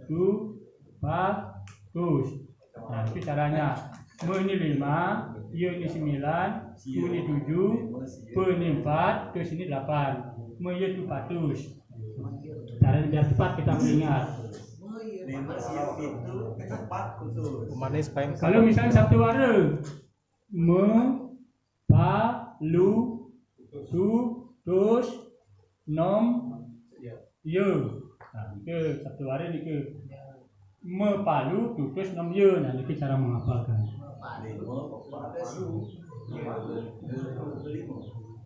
tu patus. Nah, itu caranya. Me ini 5, ye ini 9, ku ini 7, pe ini 4, terus ini 8. Me ye tu patus. Caranya biar cepat kita mengingat. Manis Pempon. Kalau misalnya Sabtuwara me pa lu tu tus nom ye. Nah, ke Sabtuwara ni ke me palu tutus nom ye. Nah, itu cara menghafalkan.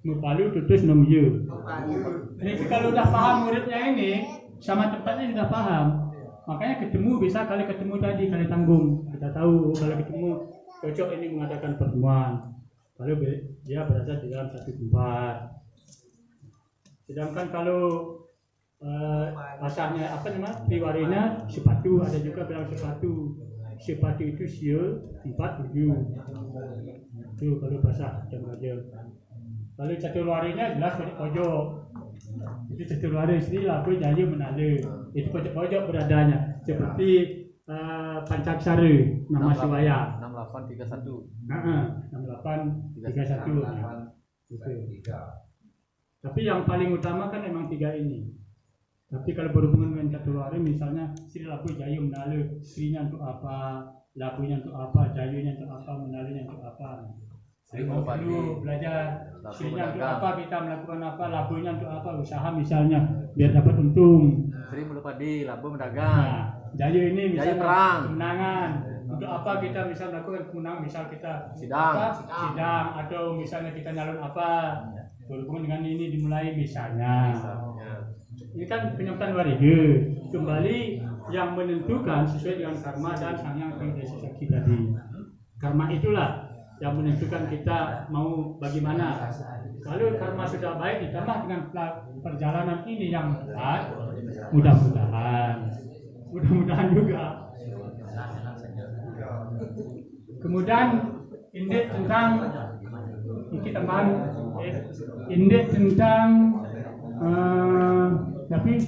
Me palu tutus nom ye. Ini kalau udah paham muridnya ini sama tempatnya sudah paham. Makanya ketemu bisa kali ketemu tadi kali tanggung. Kita tahu kalau ketemu cocok ini mengadakan pertemuan. Kalau dia berada di dalam satu tempat. Sedangkan kalau bahasanya apa namanya triwarinya sepatu, ada juga bilang sepatu itu sio 4 7 itu kalau bahasa aja. Kalau caturwarinya jelas pojok, itu caturwari istilah aku janji menale itu pojok beradanya seperti Pancaksara nama Siwaya 6831 6831 gitu. Tapi yang paling utama kan memang 3 ini. Tapi kalau berhubungan dengan caturwari, misalnya Sri Labu Jayu Menalu, Srinya untuk apa, Labunya untuk apa, Jayunya untuk apa, Menalunya untuk apa. Sri Mau Melopadi. dulu belajar Labu Srinya untuk berdagang. apa, kita melakukan apa, Labunya untuk apa, usaha misalnya biar dapat untung. Sri Melopadi, Labu berdagang. Nah, Jayu ini misalnya perang. kemenangan. Untuk apa kita bisa melakukan kemenangan, misal kita Sidang. apa, sidang atau misalnya kita nyalon apa, berhubungan dengan ini dimulai misalnya. Ini kan penyambutan warga. Kembali yang menentukan sesuai dengan karma dan sang yang desi sakti tadi. Karma itulah yang menentukan kita mau bagaimana. Kalau karma sudah baik ditambah dengan perjalanan ini yang berat, mudah-mudahan juga. Kemudian indek tentang ini tambahan indek tentang tapi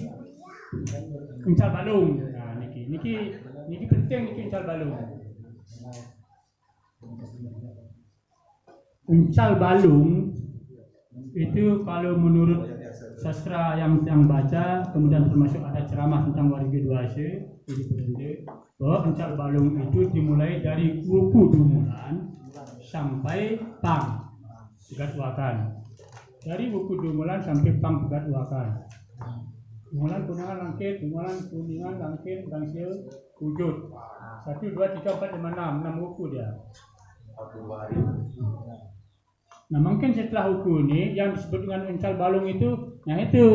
uncal balung. Nah, niki penting niki uncal balung. Uncal balung itu kalau menurut sastra yang baca, kemudian termasuk ada ceramah tentang warga Duase, bahwa uncal balung itu dimulai dari wuku dumulan sampai pang pegat wakan. Dari wuku dumulan sampai pang pegat wakan. Dumulan kuningan langkit, dumulan kuningan langkit, gangsil wujud. 1, 2, 3, 4, 5, 6 wuku dia. Nah mungkin setelah wuku ini yang disebut dengan uncal balung itu, nah itu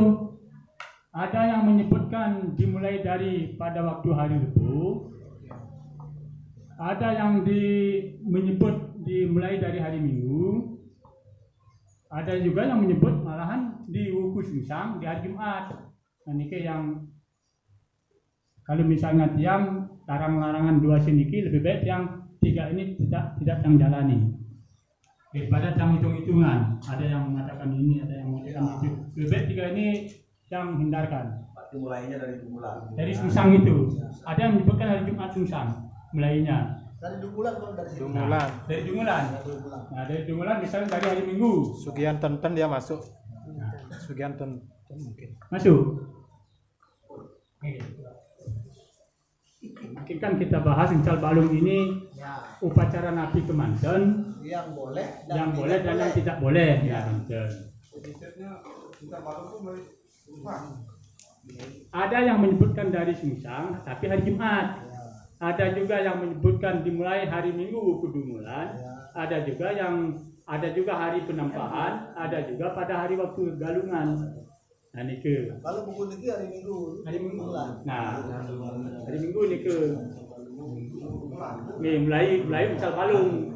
ada yang menyebutkan dimulai dari pada waktu hari Rebu, ada yang menyebut dimulai dari hari Minggu, ada juga yang menyebut malahan di wuku sungsang di hari Jumat. Nah ini yang kalau misalnya tiang larang-larangan dua seniki, lebih baik yang tiga ini tidak yang jalani daripada yang hitung-hitungan. Ada yang mengatakan ini, ada yang mengatakan itu. Lebih baik tiga ini yang hindarkan. Berarti mulainya dari bulan. Dari sungsang itu, ada yang menyebutkan hari Jumat sungsang mulainya. Dari Dungulan kalau dari situ. Dungulan. Dari Dungulan. Nah dari Dungulan misalnya dari hari Minggu. Sugian Tenten dia masuk. Sugian Tenten mungkin. Masuk. Mungkin kan kita bahas uncal balung ini upacara Nabi Kemanten Yang boleh yang boleh dan yang tidak boleh ya. Ada yang menyebutkan dari sungsang tapi hari Jumat. Ada juga yang menyebutkan dimulai hari Minggu wuku dumulan. Ada juga hari penampahan, ada juga pada hari waktu galungan. Nah nike. Kalau buku ini hari Minggu. Hari Minggu. Nah, hari Minggu nike. Nih mulai uncal balung.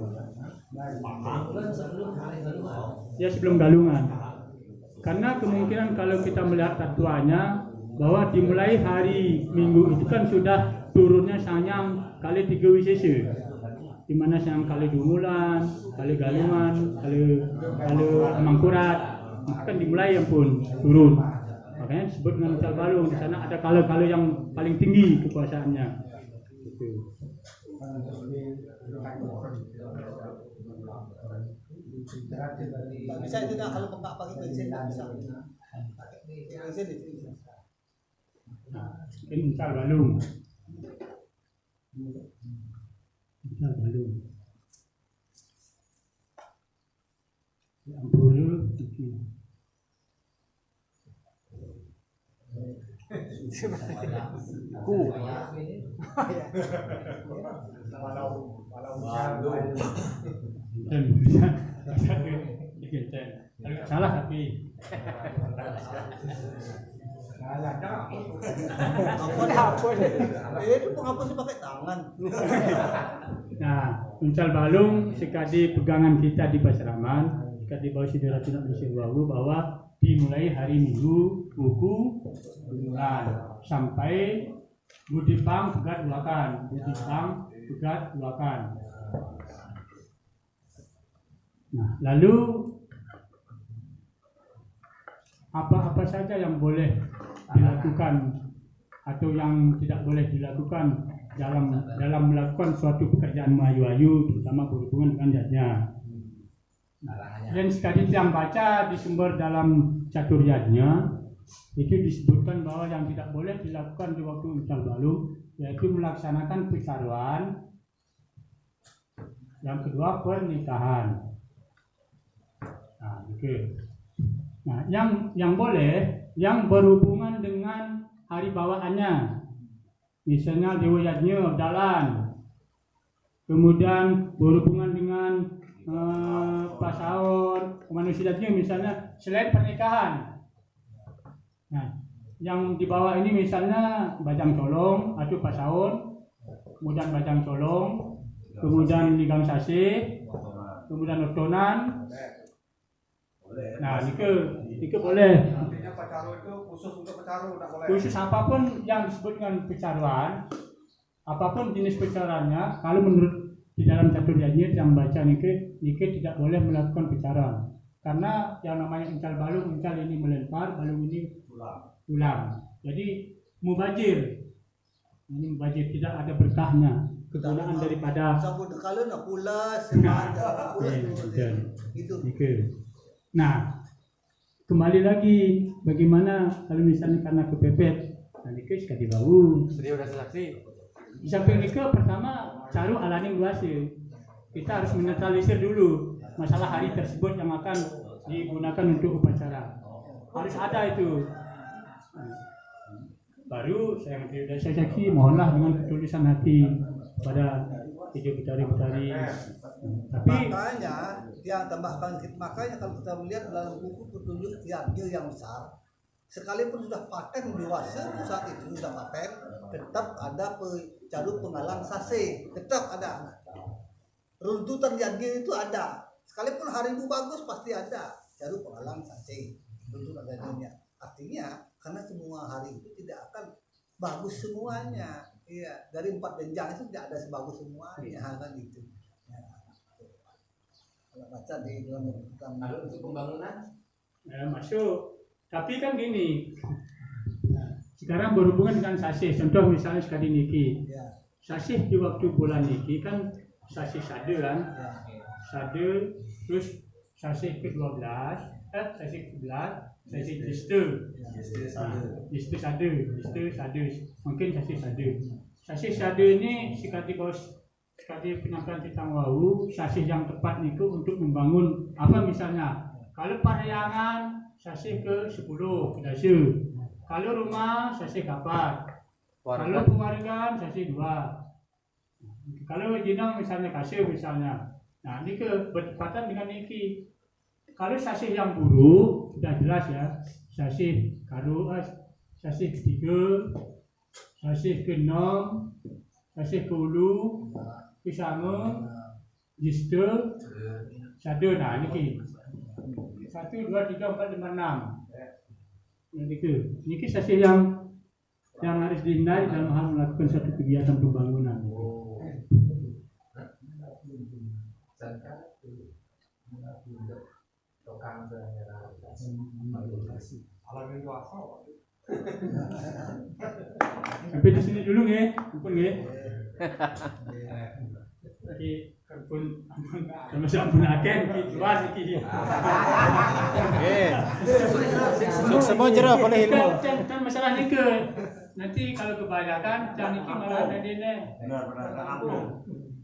Ya sebelum galungan. Karena kemungkinan kalau kita melihat tatuannya bahwa dimulai hari Minggu itu kan sudah turunnya sanyang kali 3 wisese. Di mana sanyang kali Dungulan, kali galungan, kali mangkurat. Kan dimulai yang pun turun, makanya disebut dengan uncal balung. Di sana ada kala-kala yang paling tinggi kekuasaannya. Gitu. Bisa itu nggak kalau pengkak pakai bensin nggak bisa. Bensin itu bisa. Nah, ini uncal balung. Uncal balung. Ampuru iki. Dan bisa digenten. Agak salah tapi Itu penghapusnya pakai tangan. nah, uncal balung sekali pegangan kita di Pasraman, sekali bawah Sidratul Muntaha bahwa dimulai hari Minggu wuku dumulan sampai Budipang pegat dulakan, Budipang pegat dulakan. Nah, lalu apa-apa saja yang boleh dilakukan atau yang tidak boleh dilakukan dalam melakukan suatu pekerjaan mayu-ayu, terutama berhubungan dengan jatnya. Dan sekali yang baca di sumber dalam catur yadnya, itu disebutkan bahwa yang tidak boleh dilakukan di waktu uncal balung yaitu melaksanakan persaruan, yang kedua pernikahan. Nah, gitu. Nah, yang boleh yang berhubungan dengan hari bawaannya, misalnya dewa yajnya dalan, kemudian berhubungan dengan pasaur manusianya misalnya selain pernikahan. Nah, yang di bawah ini misalnya bajang colong atau pasaur, kemudian bajang colong, kemudian ligang sase, kemudian otonan. Nah, itu boleh. Artinya pacaru itu khusus untuk pacaru, tidak boleh. Khusus apapun yang disebut dengan pecaruan, apapun jenis pecaruannya, kalau menurut di dalam catur yajnya yang baca nike tidak boleh melakukan pecaruan. Karena yang namanya uncal balung, uncal ini melempar, balung ini ulang. Jadi mubajir. Ini mubajir, tidak ada berkahnya. Kegunaan daripada Sabut kalau nak pula semangat pula hidup. Nah, kembali lagi bagaimana kalau misalnya karena kepepet, nah nike sekali bau. Jadi udah saksi. Di samping itu pertama caru alaning luasnya. Kita harus menetralisir dulu masalah hari tersebut yang akan digunakan untuk upacara. Harus ada itu. Baru saya saksi mohonlah dengan ketulusan hati pada tiga betari-betari. Tapi Makanya yang tambahkan makanya kalau kita melihat dalam buku petunjuk yajnya yang besar, sekalipun sudah paten dewasa saat itu sudah paten, tetap ada caru penghalang sase, tetap ada. Runtutan yajnya itu ada. Sekalipun harimu bagus pasti ada caru penghalang sase, runtutan yajnya. Artinya karena semua hari itu tidak akan bagus semuanya. Iya, dari 4 jenjang itu tidak ada sebagus semuanya kan gitu. Ya. Kalau baca di dalam Ada untuk pembangunan? masuk. Tapi kan gini. Sekarang berhubungan dengan sasih. Contoh misalnya sekali niki. ya, Sasih di waktu bulan niki kan sasih sade kan. ya. Sade terus sasih ke-12, sasih ke-11, sasih jiste. Jiste sade. Mungkin sasih sade. Sasih sade ini sekali penyampaian tentang wau, sasih yang tepat niku untuk membangun apa misalnya. Kalau parayangan sasih ke-10 kedasi. Kalau rumah sasih ke-4. Kalau penghargaan sasih 2. Kalau jinang misalnya kasih misalnya. Nah, ini bertepatan dengan niki. Kalau sasih yang buruk sudah jelas ya. Sasih sasih ke-3, sasih ke-6, sasih ke-10, ke-9, jiste, sade. Nah, niki. 1, 2, 3, 4, 5, 6. Niki sasih yang harus dihindari dalam hal melakukan suatu kegiatan pembangunan. Alamin kuasa. Sampai di sini dulu nggih, ampun nggih. Jadi ampun ampun aken iki luas iki. Semua jero boleh ilmu. Dan masalah niki nanti kalau kebanyakan dan niki malah ada dene. Benar.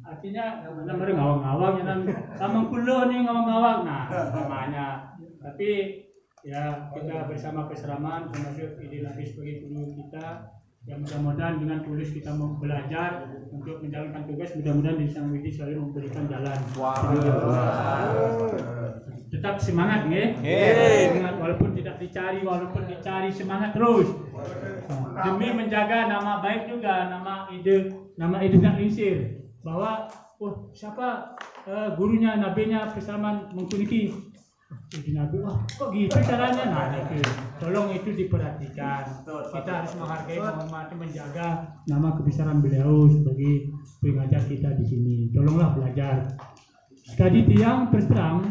Artinya mana mereka ngawang-ngawang ya sama kulo nih ngawang-ngawang. Nah, namanya. Tapi ya kita bersama keseraman termasuk idealis sebagai guru kita yang mudah-mudahan dengan tulus kita mau belajar untuk menjalankan tugas, mudah-mudahan di Sang Widi selalu memberikan jalan. Tetap semangat nggih. Semangat walaupun tidak dicari, walaupun dicari semangat terus. Demi menjaga nama baik juga, nama ide tidak lingsir. Bahwa siapa gurunya, nabinya Peseraman Mengkuniki. Jadi Nabi, kok gitu caranya? Nah, itu tolong itu diperhatikan. Kita harus menghargai, menghormati, menjaga nama kebesaran beliau sebagai pengajar kita di sini. Tolonglah belajar. Sekali tiang terus terang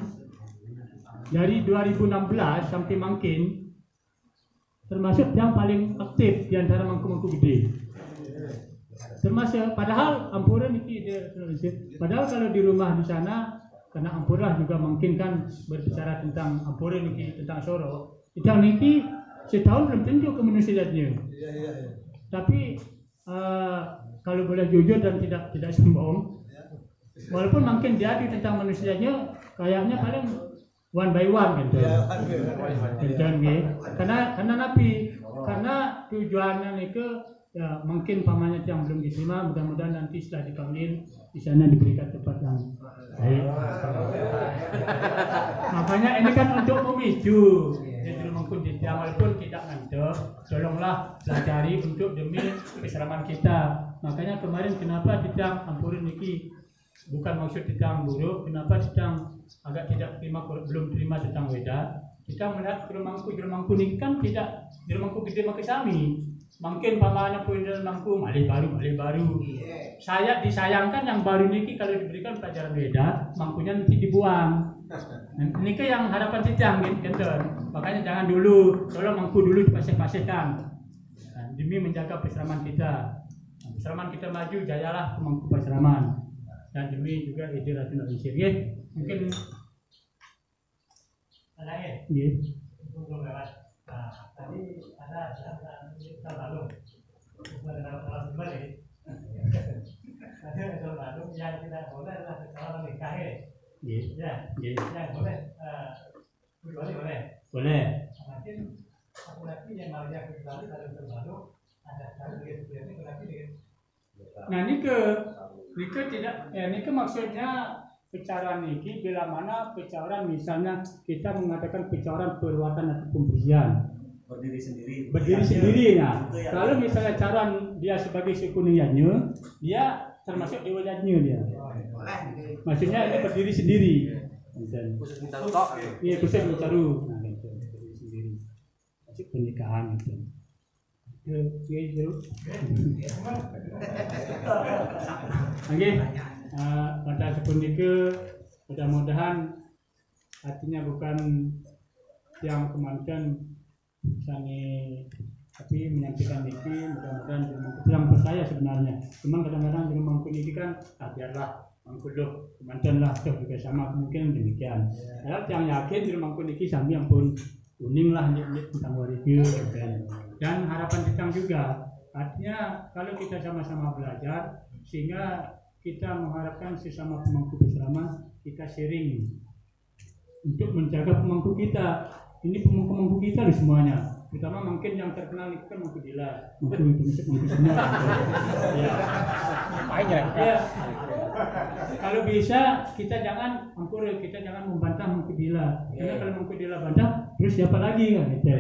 dari 2016 sampai makin termasuk yang paling aktif di antara mangku-mangku gede. Termasuk padahal Ampura niki padahal kalau di rumah di sana karena Ampura juga mungkin kan berbicara tentang Ampura niki tentang Soro. Yang niki setahun belum tentu kemanusiaannya. Iya, iya, iya. Tapi kalau boleh jujur dan tidak sombong, walaupun makin diadu tentang manusianya, kayaknya paling one by one gitu. Iya, Karena napi, karena tujuannya itu ya mungkin pamannya yang belum diterima, mudah-mudahan nanti setelah dipanggil di sana diberikan tempat yang baik. Makanya ini kan untuk memicu. Jadi mungkin tidak walaupun tidak ngantuk, tolonglah pelajari untuk demi keseraman kita. Makanya kemarin kenapa Tidang ampurin niki bukan maksud Tidang buruk, kenapa Tidang agak tidak terima, belum terima tentang Weda. Kita melihat jelmangku ini kan tidak jelmangku gede makai sami. Mungkin pamannya pun jelmangku malih baru. Saya disayangkan yang baru niki kalau diberikan pelajaran Weda, mangkunya nanti dibuang. Ini ke yang harapan Tidang gitu. Makanya jangan dulu, tolong mangku dulu dipasih-pasihkan demi menjaga peseraman kita. Peseraman kita maju, jayalah ke mangku peseraman. Dan demi juga ide Ratu Indonesia. Mungkin ada ya? Iya. Untuk lewat. Tadi ada Balung. Bukan dalam kembali. Ada Balung yang tidak boleh adalah kalau nikah ya. Iya. Ya boleh. Boleh. Mungkin laki-laki yang mau yang kembali kalau terbaru ada sekali seperti berarti. Nah Nike tidak, Nike maksudnya pecaran niki bila mana pecaran misalnya kita mengatakan pecaran perbuatan atau pemberian berdiri sendiri. Nah kalau misalnya caran dia sebagai sekuniannya, dia termasuk dewajanya dia. Maksudnya ini berdiri sendiri. Khusus bintang tok. Iya khusus bicaru. Nah itu berdiri sendiri. Masih pernikahan itu. Oke, pada sepunika mudah-mudahan artinya bukan yang kemancan misalnya tapi menyampaikan ini mudah-mudahan yang percaya sebenarnya. Cuman kadang-kadang dengan mangkul ini kan biarlah mangkul loh kemancan lah toh juga sama kemungkinan demikian. Yang yakin di mangkul ini sambil ampun kuning lah tentang review dan harapan kita juga artinya kalau kita sama-sama belajar sehingga kita mengharapkan sesama pemangku bersama kita sharing untuk menjaga pemangku kita. Ini pemangku kita loh semuanya, terutama mungkin yang terkenal itu kan mangku Dila, mangku semua. Ya. Kalau bisa kita jangan membantah mangku Dila, karena kalau mangku Dila bantah terus siapa lagi kan gitu.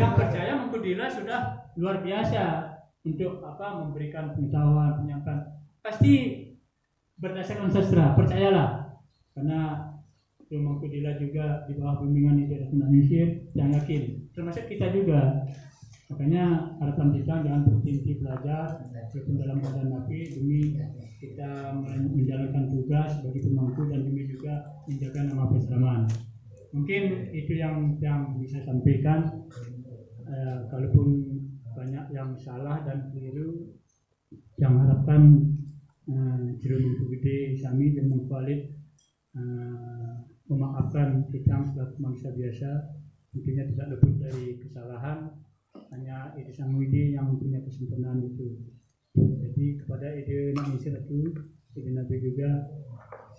Yang percaya mangku Dila sudah luar biasa untuk memberikan pengetahuan, penyampaian. Pasti berdasarkan sastra, percayalah. Karena Mangku Dila juga di bawah bimbingan Ide Indonesia yang yakin, termasuk kita juga. Makanya harapan kita jangan berhenti belajar walaupun dalam keadaan napi demi kita menjalankan tugas sebagai pemangku dan demi juga menjaga nama peseraman. Mungkin itu yang bisa sampaikan. Kalaupun banyak yang salah dan keliru, yang harapkan Jero Mangku Gede Sami dan Mangku Alit memaafkan kita sebagai manusia biasa, tentunya tidak luput dari kesalahan. Hanya Ide Sangwidi yang punya kesempurnaan itu. Jadi kepada Ide Indonesia itu, Ide Nabi juga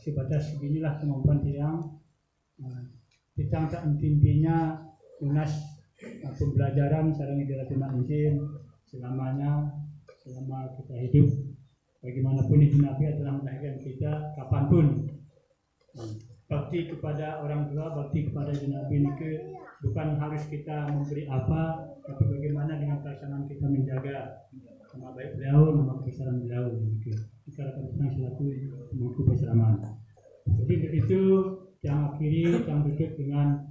sebatas beginilah kemampuan Tiang. Tiang tak intinya lunas pembelajaran sarang Ide Indonesia selamanya, selama kita hidup. Bagaimanapun Ide Nabi adalah melahirkan kita kapanpun. Bakti kepada orang tua, bakti kepada Nabi ini bukan harus kita memberi apa, tapi bagaimana dengan pelaksanaan kita menjaga nama baik beliau, nama kebesaran beliau. Kita akan senang selaku mengikuti bersama. Jadi begitu yang akhiri yang tutup dengan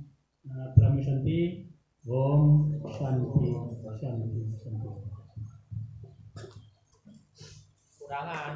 Pramisanti Om Shanti Shanti Shanti. Kurangan.